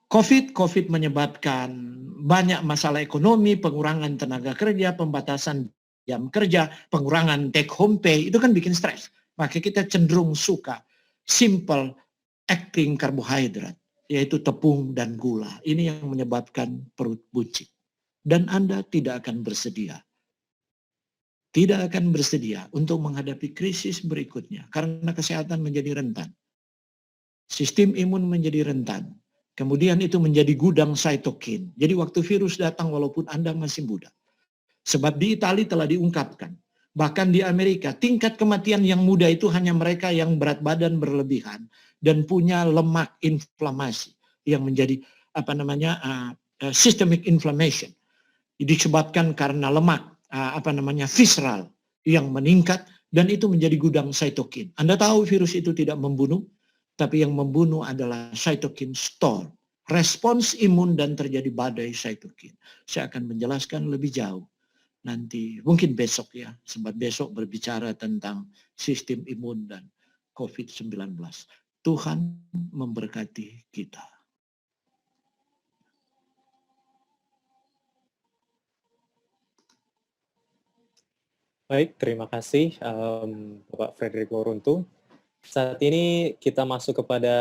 COVID menyebabkan banyak masalah ekonomi, pengurangan tenaga kerja, pembatasan jam kerja, pengurangan take home pay, itu kan bikin stres. Maka kita cenderung suka simple acting karbohidrat, yaitu tepung dan gula. Ini yang menyebabkan perut buncit. Dan Anda tidak akan bersedia. Tidak akan bersedia untuk menghadapi krisis berikutnya. Karena kesehatan menjadi rentan. Sistem imun menjadi rentan. Kemudian itu menjadi gudang cytokine. Jadi waktu virus datang walaupun Anda masih muda. Sebab di Italia telah diungkapkan. Bahkan di Amerika, tingkat kematian yang muda itu hanya mereka yang berat badan berlebihan dan punya lemak inflamasi yang menjadi systemic inflammation. Disebabkan karena lemak visceral yang meningkat dan itu menjadi gudang cytokine. Anda tahu virus itu tidak membunuh, tapi yang membunuh adalah cytokine storm. Respons imun dan terjadi badai cytokine. Saya akan menjelaskan lebih jauh. Nanti mungkin besok ya, sebab besok berbicara tentang sistem imun dan COVID-19. Tuhan memberkati kita. Baik, terima kasih Bapak Frederick Woruntu. Saat ini kita masuk kepada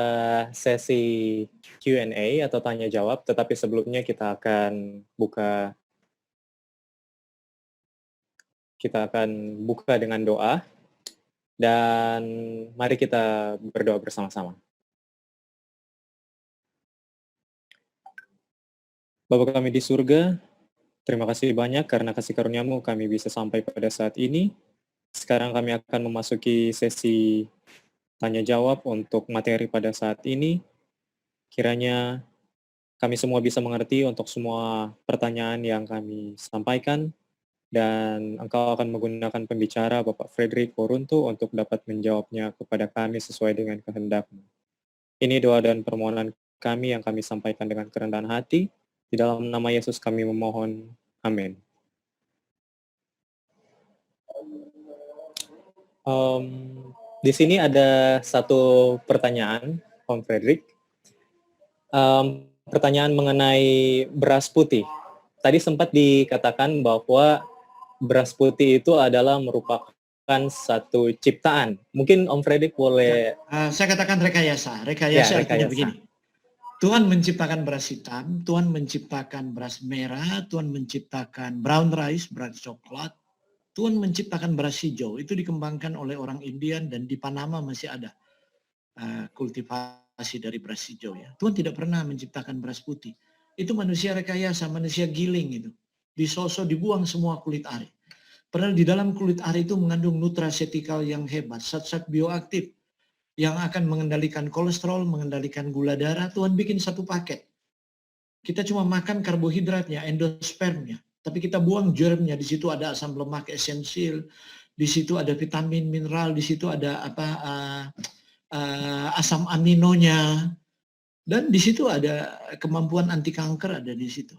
sesi Q&A atau tanya jawab, tetapi sebelumnya kita akan buka dengan doa, dan mari kita berdoa bersama-sama. Bapa kami di surga, terima kasih banyak karena kasih karunia-Mu kami bisa sampai pada saat ini. Sekarang kami akan memasuki sesi tanya jawab untuk materi pada saat ini. Kiranya kami semua bisa mengerti untuk semua pertanyaan yang kami sampaikan, dan Engkau akan menggunakan pembicara Bapak Frederick Woruntu untuk dapat menjawabnya kepada kami sesuai dengan kehendak-Mu. Ini doa dan permohonan kami yang kami sampaikan dengan kerendahan hati. Di dalam nama Yesus kami memohon. Amin. Di sini ada satu pertanyaan, Om Frederick. Pertanyaan mengenai beras putih. Tadi sempat dikatakan bahwa beras putih itu adalah merupakan satu ciptaan. Mungkin Om Frederick boleh... saya katakan rekayasa. Rekayasa artinya begini. Tuhan menciptakan beras hitam, Tuhan menciptakan beras merah, Tuhan menciptakan brown rice, beras coklat, Tuhan menciptakan beras hijau. Itu dikembangkan oleh orang Indian dan di Panama masih ada kultivasi dari beras hijau ya. Tuhan tidak pernah menciptakan beras putih. Itu manusia rekayasa, manusia giling itu. Disosok, dibuang semua kulit ari. Padahal di dalam kulit ari itu mengandung nutrasetikal yang hebat, zat-zat bioaktif yang akan mengendalikan kolesterol, mengendalikan gula darah. Tuhan bikin satu paket. Kita cuma makan karbohidratnya, endospermnya, tapi kita buang germnya. Di situ ada asam lemak esensial, di situ ada vitamin, mineral, di situ ada asam aminonya, dan di situ ada kemampuan anti kanker ada di situ.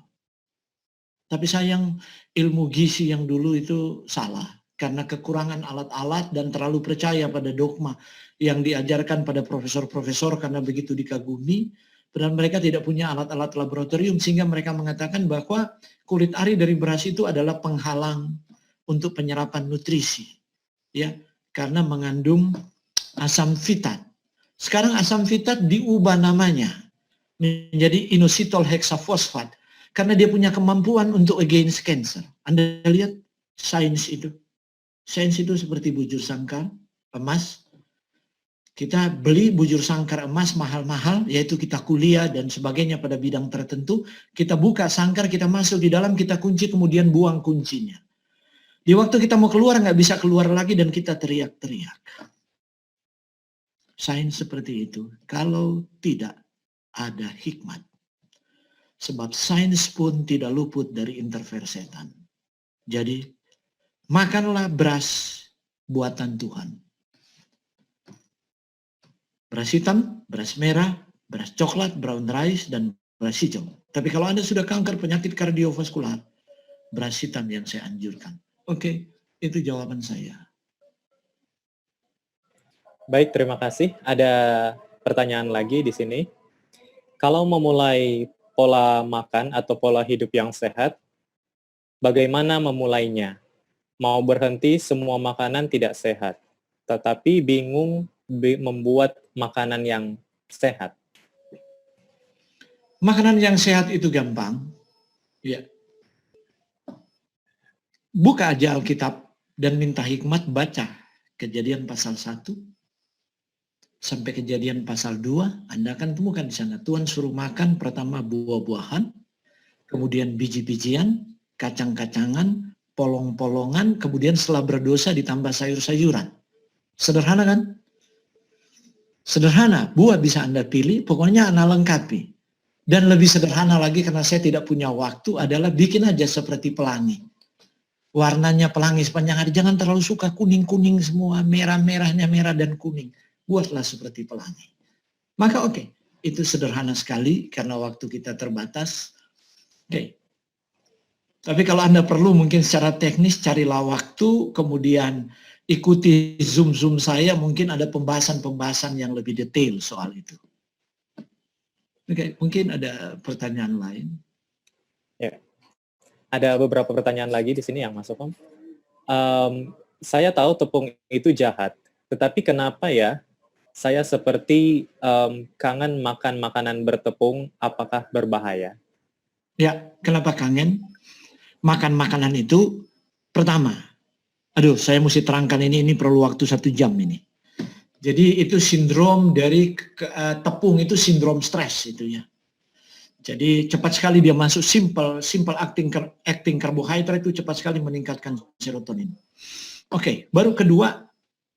Tapi sayang ilmu gizi yang dulu itu salah. karena kekurangan alat-alat dan terlalu percaya pada dogma yang diajarkan pada profesor-profesor karena begitu dikagumi. Dan mereka tidak punya alat-alat laboratorium sehingga mereka mengatakan bahwa kulit ari dari beras itu adalah penghalang untuk penyerapan nutrisi. Ya, karena mengandung asam fitat. Sekarang asam fitat diubah namanya menjadi inositol heksafosfat karena dia punya kemampuan untuk against cancer. Anda lihat sains itu. Sains itu seperti bujur sangkar emas. Kita beli bujur sangkar emas mahal-mahal, yaitu kita kuliah dan sebagainya pada bidang tertentu. Kita buka sangkar, kita masuk di dalam, kita kunci, kemudian buang kuncinya. Di waktu kita mau keluar, nggak bisa keluar lagi dan kita teriak-teriak. Sains seperti itu. Kalau tidak ada hikmat. Sebab sains pun tidak luput dari intervensi setan. Jadi, makanlah beras buatan Tuhan. Beras hitam, beras merah, beras coklat, brown rice, dan beras hijau. Tapi kalau Anda sudah kanker penyakit kardiovaskular, beras hitam yang saya anjurkan. Oke, itu jawaban saya. Baik, terima kasih. Ada pertanyaan lagi di sini. Kalau memulai pola makan atau pola hidup yang sehat, bagaimana memulainya? Mau berhenti semua makanan tidak sehat, tetapi bingung membuat makanan yang sehat. Makanan yang sehat itu gampang. Ya. Buka aja Alkitab dan minta hikmat, baca Kejadian pasal 1 sampai Kejadian pasal 2, Anda akan temukan di sana. Tuhan suruh makan pertama buah-buahan, kemudian biji-bijian, kacang-kacangan, polong-polongan, kemudian setelah berdosa ditambah sayur-sayuran. Sederhana kan? Sederhana, buah bisa Anda pilih, pokoknya Anda lengkapi. Dan lebih sederhana lagi karena saya tidak punya waktu adalah bikin aja seperti pelangi. Warnanya pelangi sepanjang hari, jangan terlalu suka kuning-kuning semua, merah-merahnya merah dan kuning. Buatlah seperti pelangi. Maka oke, itu sederhana sekali karena waktu kita terbatas. Oke. Tapi kalau Anda perlu mungkin secara teknis carilah waktu, kemudian ikuti Zoom saya, mungkin ada pembahasan-pembahasan yang lebih detail soal itu. Oke, mungkin ada pertanyaan lain. Ya. Ada beberapa pertanyaan lagi di sini yang masuk, Om. Saya tahu tepung itu jahat, tetapi kenapa ya saya seperti kangen makan makanan bertepung, apakah berbahaya? Ya, kenapa kangen? Makan makanan itu, pertama, aduh saya mesti terangkan ini perlu waktu 1 jam ini. Jadi itu sindrom dari tepung itu sindrom stres itu ya. Jadi cepat sekali dia masuk simple acting karbohidrat itu cepat sekali meningkatkan serotonin. Oke, baru kedua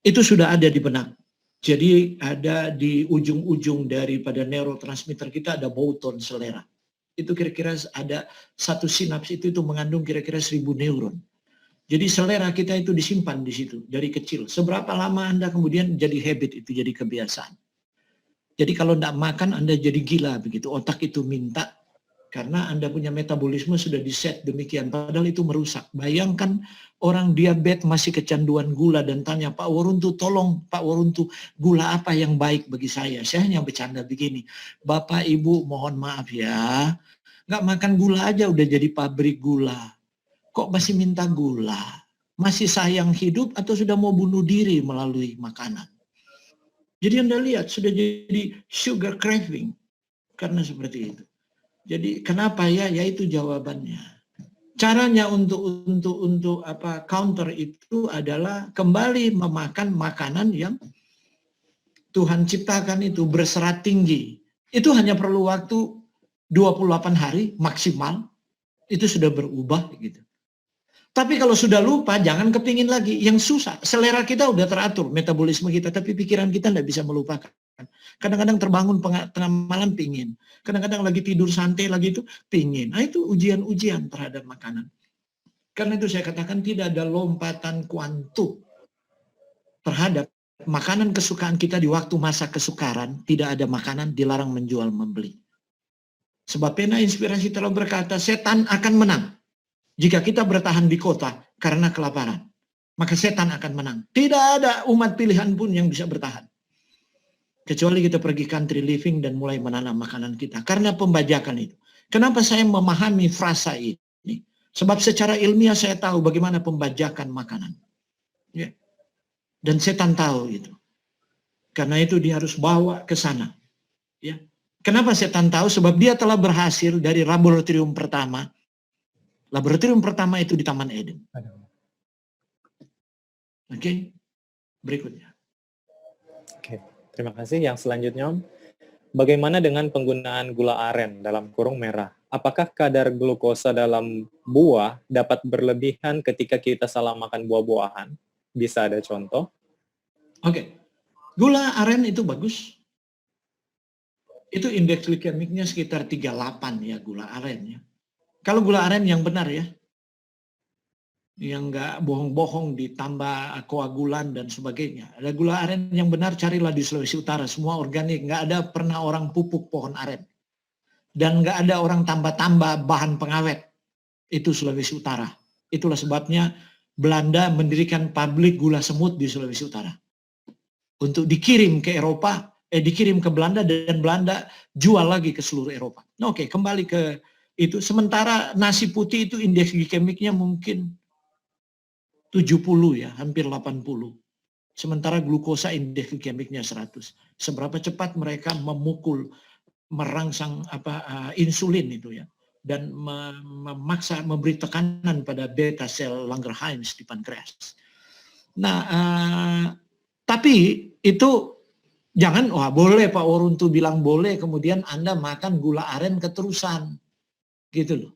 itu sudah ada di benak. Jadi ada di ujung-ujung daripada neurotransmitter kita ada bauton selera. Itu kira-kira ada satu sinaps itu mengandung kira-kira 1000 neuron. Jadi selera kita itu disimpan di situ dari kecil. Seberapa lama Anda kemudian jadi habit itu, jadi kebiasaan. Jadi kalau tidak makan Anda jadi gila begitu. Otak itu minta karena Anda punya metabolisme sudah diset demikian. Padahal itu merusak. Bayangkan orang diabetes masih kecanduan gula dan tanya, Pak Waruntu tolong Pak Waruntu gula apa yang baik bagi saya. Saya hanya bercanda begini. Bapak Ibu mohon maaf ya. Nggak makan gula aja udah jadi pabrik gula. Kok masih minta gula? Masih sayang hidup atau sudah mau bunuh diri melalui makanan? Jadi Anda lihat sudah jadi sugar craving karena seperti itu. Jadi kenapa ya? Ya itu jawabannya. Caranya untuk counter itu adalah kembali memakan makanan yang Tuhan ciptakan itu berserat tinggi. Itu hanya perlu waktu 28 hari maksimal. Itu sudah berubah gitu. Tapi kalau sudah lupa, jangan kepingin lagi. Yang susah, selera kita udah teratur, metabolisme kita, tapi pikiran kita tidak bisa melupakan. Kadang-kadang terbangun tengah malam pingin. Kadang-kadang lagi tidur santai lagi itu pingin. Nah itu ujian-ujian terhadap makanan. Karena itu saya katakan tidak ada lompatan kuantum terhadap makanan kesukaan kita di waktu masa kesukaran. Tidak ada makanan dilarang menjual membeli. Sebab pena inspirasi telah berkata, setan akan menang jika kita bertahan di kota karena kelaparan. maka setan akan menang. Tidak ada umat pilihan pun yang bisa bertahan. Kecuali kita pergi country living dan mulai menanam makanan kita. Karena pembajakan itu. Kenapa saya memahami frasa ini? Sebab secara ilmiah saya tahu bagaimana pembajakan makanan. Ya. Dan setan tahu itu. Karena itu dia harus bawa ke sana. Ya. Kenapa setan tahu? Sebab dia telah berhasil dari laboratorium pertama. Laboratorium pertama itu di Taman Eden. Oke, berikutnya. Oke, terima kasih. Yang selanjutnya, Om. Bagaimana dengan penggunaan gula aren dalam kurung merah? Apakah kadar glukosa dalam buah dapat berlebihan ketika kita salah makan buah-buahan? Bisa ada contoh? Oke, gula aren itu bagus. Itu indeks glikemiknya sekitar 38 ya gula aren ya. Kalau gula aren yang benar ya, yang nggak bohong-bohong ditambah koagulan dan sebagainya. Ada gula aren yang benar, carilah di Sulawesi Utara, semua organik, nggak ada pernah orang pupuk pohon aren. Dan nggak ada orang tambah-tambah bahan pengawet. Itu Sulawesi Utara. Itulah sebabnya Belanda mendirikan pabrik gula semut di Sulawesi Utara. Untuk dikirim ke Eropa, dikirim ke Belanda dan Belanda jual lagi ke seluruh Eropa. Nah, oke, kembali ke itu. Sementara nasi putih itu indeks glikemiknya mungkin 70 ya, hampir 80. Sementara glukosa indeks glikemiknya 100. Seberapa cepat mereka memukul, merangsang insulin itu ya, dan memaksa memberi tekanan pada beta sel Langerhans di pankreas. Nah, tapi itu jangan, wah boleh Pak Waruntu bilang boleh, kemudian Anda makan gula aren keterusan, gitu loh.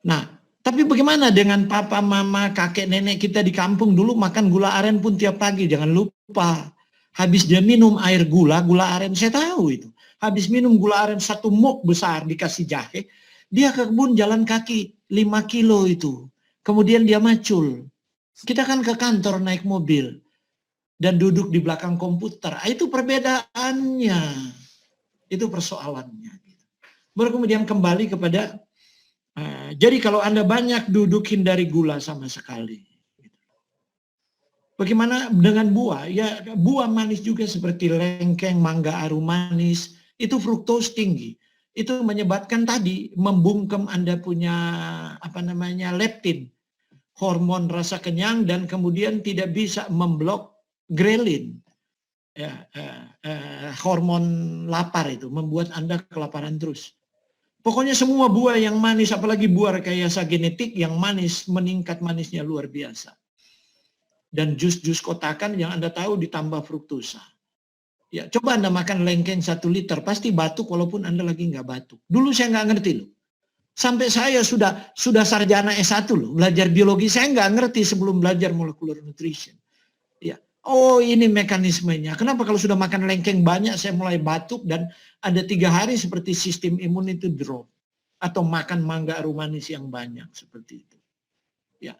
Nah, tapi bagaimana dengan papa, mama, kakek, nenek kita di kampung dulu makan gula aren pun tiap pagi. Jangan lupa, habis dia minum air gula aren, saya tahu itu. Habis minum gula aren 1 mug besar dikasih jahe, dia ke kebun jalan kaki 5 kilo itu. Kemudian dia macul. Kita kan ke kantor naik mobil dan duduk di belakang komputer. Itu perbedaannya. Itu persoalannya. Baru kemudian kembali kepada jadi kalau Anda banyak duduk hindari gula sama sekali. Bagaimana dengan buah? Ya buah manis juga seperti lengkeng, mangga arum manis, itu fruktos tinggi. Itu menyebabkan tadi membungkem Anda punya leptin, hormon rasa kenyang, dan kemudian tidak bisa memblok grelin. Ya, hormon lapar itu membuat Anda kelaparan terus. Pokoknya semua buah yang manis, apalagi buah rekayasa genetik yang manis, meningkat manisnya luar biasa. Dan jus-jus kotakan yang Anda tahu ditambah fruktosa. Ya, coba Anda makan lengkeng 1 liter, pasti batuk walaupun Anda lagi nggak batuk. Dulu saya nggak ngerti loh. Sampai saya sudah sarjana S1 loh, belajar biologi, saya nggak ngerti sebelum belajar molecular nutrition. Ya, oh ini mekanismenya. Kenapa kalau sudah makan lengkeng banyak saya mulai batuk dan ada 3 hari seperti sistem imun itu drop. Atau makan mangga arum manis yang banyak seperti itu. Ya,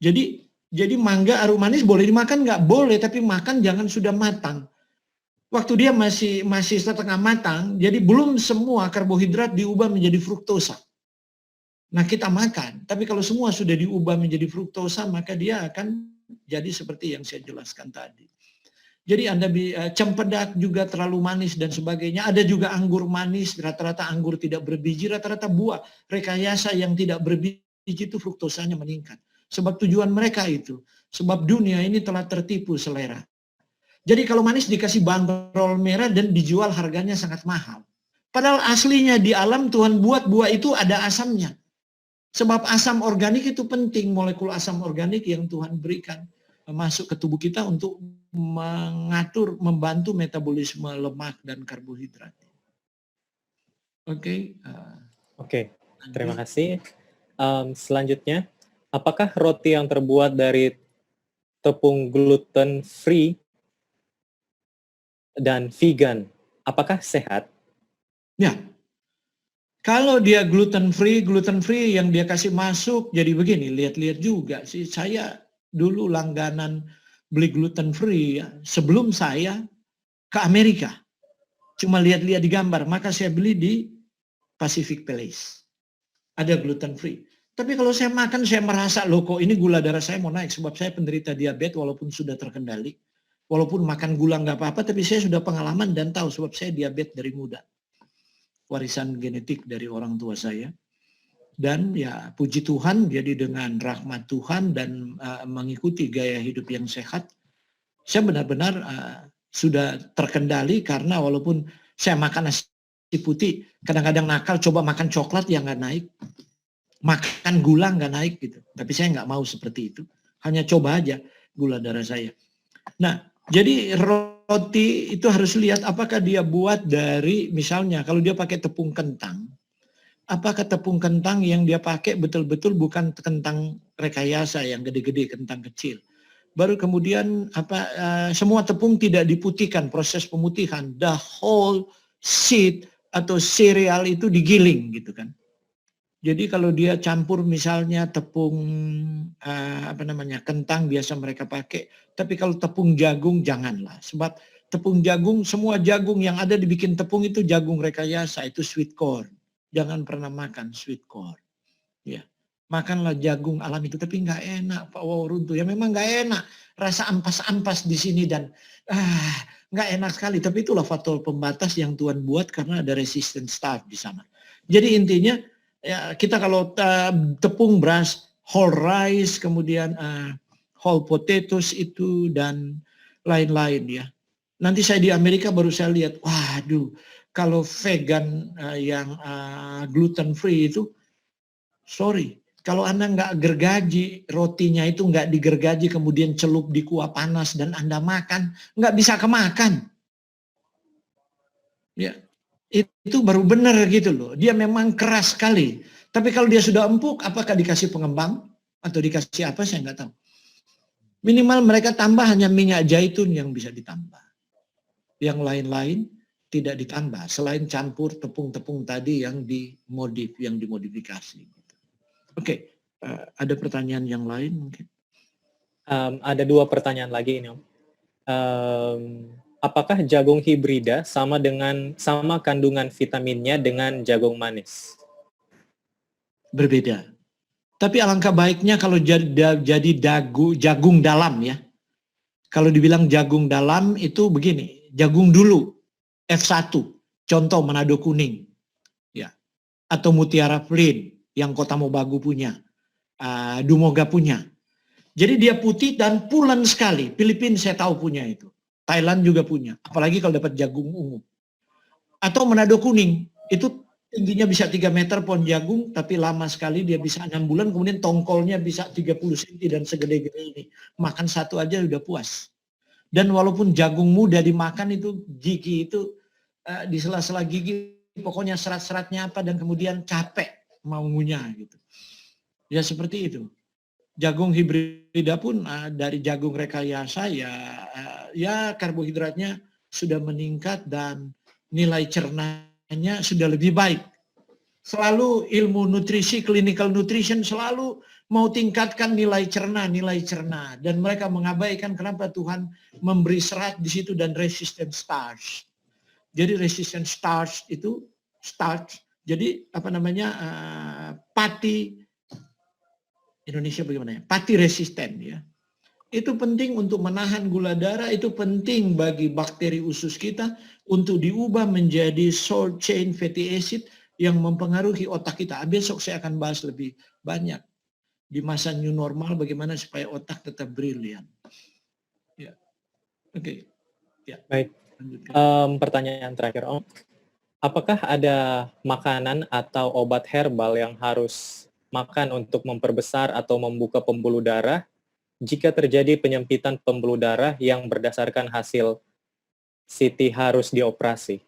jadi mangga arum manis boleh dimakan nggak? Boleh, tapi makan jangan sudah matang. Waktu dia masih setengah matang, jadi belum semua karbohidrat diubah menjadi fruktosa. Nah kita makan, tapi kalau semua sudah diubah menjadi fruktosa, maka dia akan jadi seperti yang saya jelaskan tadi. Jadi Anda cempedak juga terlalu manis dan sebagainya. Ada juga anggur manis, rata-rata anggur tidak berbiji, rata-rata buah rekayasa yang tidak berbiji itu fruktosanya meningkat. Sebab tujuan mereka itu, sebab dunia ini telah tertipu selera. Jadi kalau manis dikasih bandrol merah dan dijual harganya sangat mahal. Padahal aslinya di alam Tuhan buat buah itu ada asamnya. Sebab asam organik itu penting, molekul asam organik yang Tuhan berikan masuk ke tubuh kita untuk mengatur, membantu metabolisme lemak dan karbohidrat. Oke. Oke, terima kasih. Selanjutnya, apakah roti yang terbuat dari tepung gluten free dan vegan, apakah sehat? Ya. Kalau dia gluten free yang dia kasih masuk jadi begini, lihat-lihat juga sih. Saya dulu langganan beli gluten free ya, sebelum saya ke Amerika. Cuma lihat-lihat di gambar, maka saya beli di Pacific Place. Ada gluten free. Tapi kalau saya makan, saya merasa, loh kok ini gula darah saya mau naik. Sebab saya penderita diabetes walaupun sudah terkendali. Walaupun makan gula nggak apa-apa, tapi saya sudah pengalaman dan tahu sebab saya diabetes dari muda. Warisan genetik dari orang tua saya. Dan ya puji Tuhan, jadi dengan rahmat Tuhan dan mengikuti gaya hidup yang sehat, saya benar-benar sudah terkendali karena walaupun saya makan nasi putih, kadang-kadang nakal coba makan coklat yang nggak naik. Makan gula nggak naik gitu. Tapi saya nggak mau seperti itu. Hanya coba aja gula darah saya. Nah, jadi roti itu harus lihat apakah dia buat dari, misalnya kalau dia pakai tepung kentang, apakah tepung kentang yang dia pakai betul-betul bukan kentang rekayasa yang gede-gede, kentang kecil. Baru kemudian semua tepung tidak diputihkan, proses pemutihan. The whole seed atau cereal itu digiling gitu kan. Jadi kalau dia campur misalnya tepung kentang biasa mereka pakai, tapi kalau tepung jagung janganlah. Sebab tepung jagung, semua jagung yang ada dibikin tepung itu jagung rekayasa, itu sweet corn. Jangan pernah makan sweet corn. Ya. Makanlah jagung alam itu, tapi nggak enak Pak Wauruntu. Ya memang nggak enak, rasa ampas-ampas di sini dan nggak enak sekali. Tapi itulah faktor pembatas yang Tuhan buat karena ada resistant starch di sana. Jadi intinya ya kita kalau tepung beras, whole rice, kemudian whole potatoes itu dan lain-lain ya. Nanti saya di Amerika baru saya lihat, waduh, kalau vegan yang gluten free itu, sorry, kalau Anda nggak gergaji, rotinya itu nggak digergaji kemudian celup di kuah panas dan Anda makan, nggak bisa kemakan. Ya, itu baru benar gitu loh. Dia memang keras sekali. Tapi kalau dia sudah empuk, apakah dikasih pengembang atau dikasih apa, saya nggak tahu. Minimal mereka tambah hanya minyak zaitun yang bisa ditambah. Yang lain-lain tidak ditambah. Selain campur tepung-tepung tadi yang dimodifikasi. Oke, ada pertanyaan yang lain mungkin? Ada 2 pertanyaan lagi ini, Om. Apakah jagung hibrida sama kandungan vitaminnya dengan jagung manis? Berbeda. Tapi alangkah baiknya kalau jadi jagung dalam ya. Kalau dibilang jagung dalam itu begini, jagung dulu F1, contoh Manado kuning, ya, atau Mutiara Flint yang Kota Mobagu punya, Dumoga punya. Jadi dia putih dan pulen sekali. Filipina saya tahu punya itu. Thailand juga punya. Apalagi kalau dapat jagung ungu. Atau Manado kuning. Itu tingginya bisa 3 meter pohon jagung. Tapi lama sekali dia bisa 6 bulan. Kemudian tongkolnya bisa 30 cm dan segede-gede ini. Makan satu aja udah puas. Dan walaupun jagung muda dimakan itu gigi itu di sela-sela gigi. Pokoknya serat-seratnya apa dan kemudian capek mau ngunyah gitu. Ya seperti itu. Jagung hibrida pun dari jagung rekayasa ya karbohidratnya sudah meningkat dan nilai cernanya sudah lebih baik. Selalu ilmu nutrisi, clinical nutrition selalu mau tingkatkan nilai cerna. Dan mereka mengabaikan kenapa Tuhan memberi serat di situ dan resistant starch. Jadi resistant starch itu jadi pati Indonesia bagaimana ya? Pati resisten ya. Itu penting untuk menahan gula darah, itu penting bagi bakteri usus kita untuk diubah menjadi short chain fatty acid yang mempengaruhi otak kita. Besok saya akan bahas lebih banyak di masa new normal bagaimana supaya otak tetap brilian. Ya. Oke. Ya. Baik. Pertanyaan terakhir, Om. Apakah ada makanan atau obat herbal yang harus makan untuk memperbesar atau membuka pembuluh darah jika terjadi penyempitan pembuluh darah yang berdasarkan hasil CT harus dioperasi?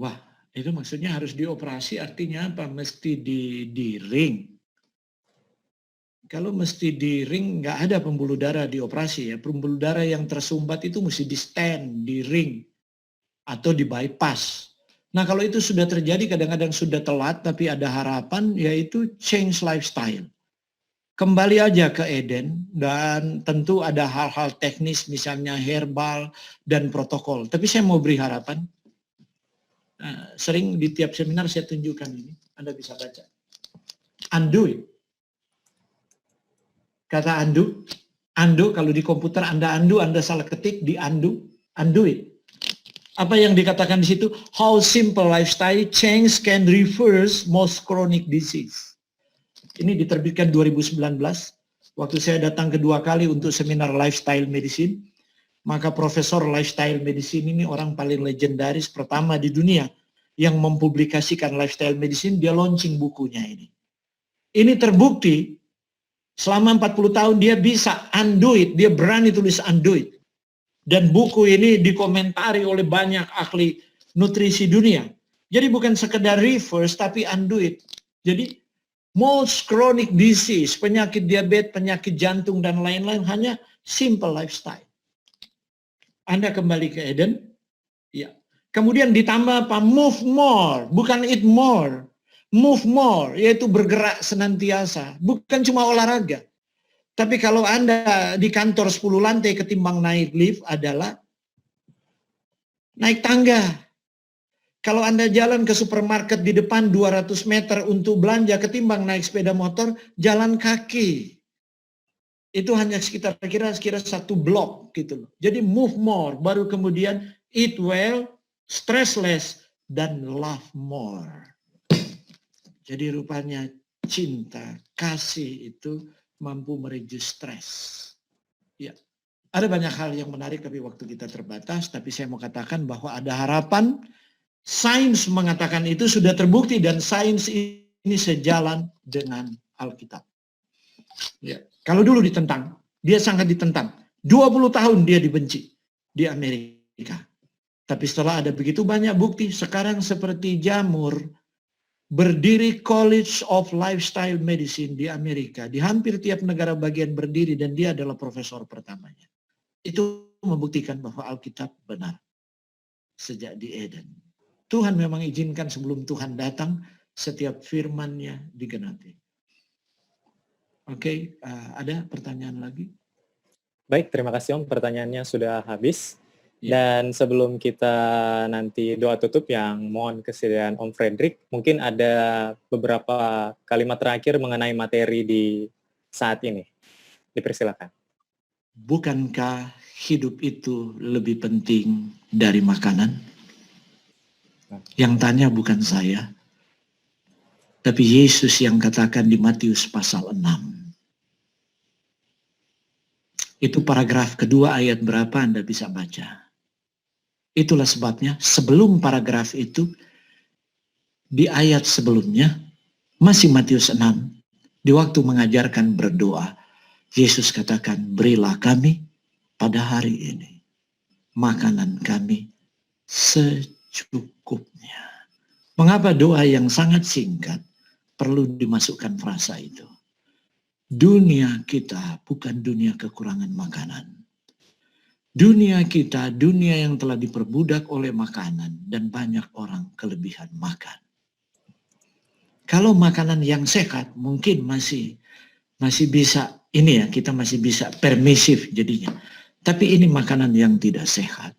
Wah, itu maksudnya harus dioperasi artinya apa? Mesti di ring. Kalau mesti di ring nggak ada pembuluh darah dioperasi ya. Pembuluh darah yang tersumbat itu mesti di stand, di ring atau di bypass. Nah kalau itu sudah terjadi kadang-kadang sudah telat tapi ada harapan yaitu change lifestyle. Kembali aja ke Eden dan tentu ada hal-hal teknis misalnya herbal dan protokol. Tapi saya mau beri harapan. Sering di tiap seminar saya tunjukkan ini. Anda bisa baca. Undo it. Kata undo kalau di komputer Anda salah ketik, di undo it. Apa yang dikatakan di situ? How simple lifestyle change can reverse most chronic disease. Ini diterbitkan 2019. Waktu saya datang kedua kali untuk seminar lifestyle medicine, maka Profesor Lifestyle Medicine ini orang paling legendaris pertama di dunia yang mempublikasikan lifestyle medicine, dia launching bukunya ini. Ini terbukti selama 40 tahun dia bisa undo it, dia berani tulis undo it. Dan buku ini dikomentari oleh banyak ahli nutrisi dunia. Jadi bukan sekedar reverse tapi undo it. Jadi most chronic disease, penyakit diabetes, penyakit jantung dan lain-lain hanya simple lifestyle. Anda kembali ke Eden, ya. Kemudian ditambah apa? Move more, bukan eat more. Move more, yaitu bergerak senantiasa. Bukan cuma olahraga. Tapi kalau Anda di kantor 10 lantai ketimbang naik lift adalah naik tangga. Kalau Anda jalan ke supermarket di depan 200 meter untuk belanja ketimbang naik sepeda motor, jalan kaki. Itu hanya sekitar kira-kira 1 blok gitu loh. Jadi move more, baru kemudian eat well, stress less, dan love more. Jadi rupanya cinta, kasih itu mampu mereduce stres. Ya, ada banyak hal yang menarik tapi waktu kita terbatas. Tapi saya mau katakan bahwa ada harapan. Sains mengatakan itu sudah terbukti dan sains ini sejalan dengan Alkitab. Ya, kalau dulu ditentang, dia sangat ditentang. 20 tahun dia dibenci di Amerika. Tapi setelah ada begitu banyak bukti, sekarang seperti jamur, berdiri College of Lifestyle Medicine di Amerika. Di hampir tiap negara bagian berdiri dan dia adalah profesor pertamanya. Itu membuktikan bahwa Alkitab benar. Sejak di Eden. Tuhan memang izinkan sebelum Tuhan datang, setiap firman-Nya digenapi. Oke, ada pertanyaan lagi? Baik, terima kasih Om. Pertanyaannya sudah habis. Ya. Dan sebelum kita nanti doa tutup yang mohon kesediaan Om Frederick, mungkin ada beberapa kalimat terakhir mengenai materi di saat ini. Dipersilakan. Bukankah hidup itu lebih penting dari makanan? Yang tanya bukan saya, tapi Yesus yang katakan di Matius pasal 6. Itu paragraf kedua ayat berapa Anda bisa baca. Itulah sebabnya sebelum paragraf itu, di ayat sebelumnya, masih Matius 6, di waktu mengajarkan berdoa, Yesus katakan, berilah kami pada hari ini makanan kami secukupnya. Mengapa doa yang sangat singkat perlu dimasukkan frasa itu? Dunia kita bukan dunia kekurangan makanan. Dunia kita, dunia yang telah diperbudak oleh makanan dan banyak orang kelebihan makan. Kalau makanan yang sehat mungkin masih bisa, ini ya kita masih bisa permisif jadinya. Tapi ini makanan yang tidak sehat.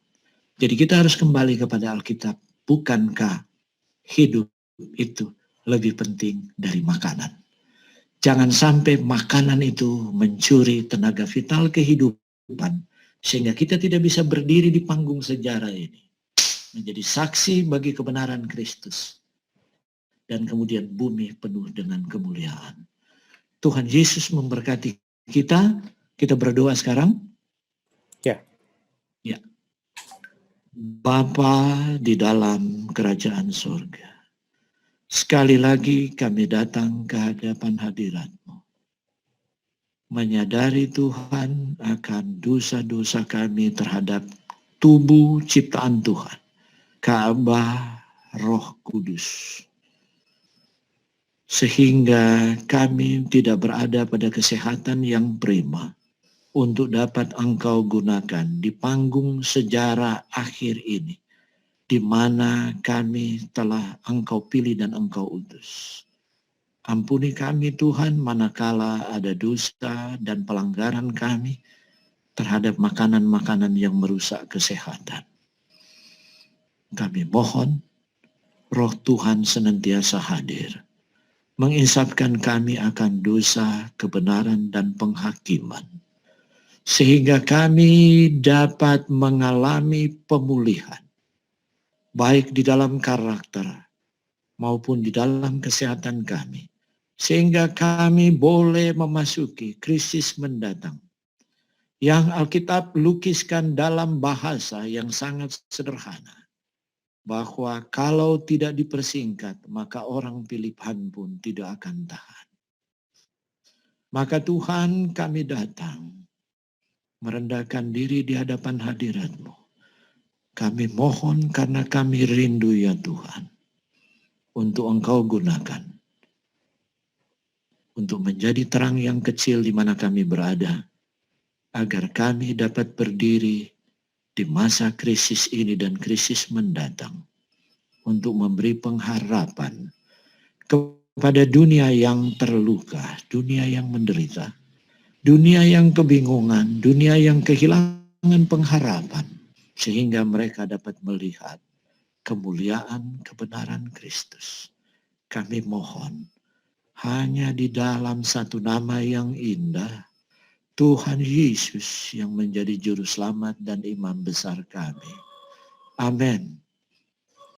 Jadi kita harus kembali kepada Alkitab. Bukankah hidup itu lebih penting dari makanan? Jangan sampai makanan itu mencuri tenaga vital kehidupan. Sehingga kita tidak bisa berdiri di panggung sejarah ini. Menjadi saksi bagi kebenaran Kristus. Dan kemudian bumi penuh dengan kemuliaan. Tuhan Yesus memberkati kita. Kita berdoa sekarang. Ya. Ya. Bapa di dalam kerajaan surga. Sekali lagi kami datang ke hadapan hadirat-Mu. Menyadari Tuhan akan dosa-dosa kami terhadap tubuh ciptaan Tuhan. Ka'bah Roh Kudus. Sehingga kami tidak berada pada kesehatan yang prima untuk dapat Engkau gunakan di panggung sejarah akhir ini, di mana kami telah Engkau pilih dan Engkau utus. Ampuni kami Tuhan manakala ada dosa dan pelanggaran kami terhadap makanan-makanan yang merusak kesehatan. Kami mohon Roh Tuhan senantiasa hadir menginsafkan kami akan dosa, kebenaran, dan penghakiman, sehingga kami dapat mengalami pemulihan, baik di dalam karakter maupun di dalam kesehatan kami, sehingga kami boleh memasuki krisis mendatang, yang Alkitab lukiskan dalam bahasa yang sangat sederhana, bahwa kalau tidak dipersingkat, maka orang pilihan pun tidak akan tahan. Maka Tuhan, kami datang, merendahkan diri di hadapan hadirat-Mu. Kami mohon karena kami rindu ya Tuhan, untuk Engkau gunakan, untuk menjadi terang yang kecil di mana kami berada, agar kami dapat berdiri di masa krisis ini dan krisis mendatang, untuk memberi pengharapan kepada dunia yang terluka, dunia yang menderita, dunia yang kebingungan, dunia yang kehilangan pengharapan, sehingga mereka dapat melihat kemuliaan kebenaran Kristus. Kami mohon hanya di dalam satu nama yang indah, Tuhan Yesus yang menjadi juru selamat dan imam besar kami. Amin.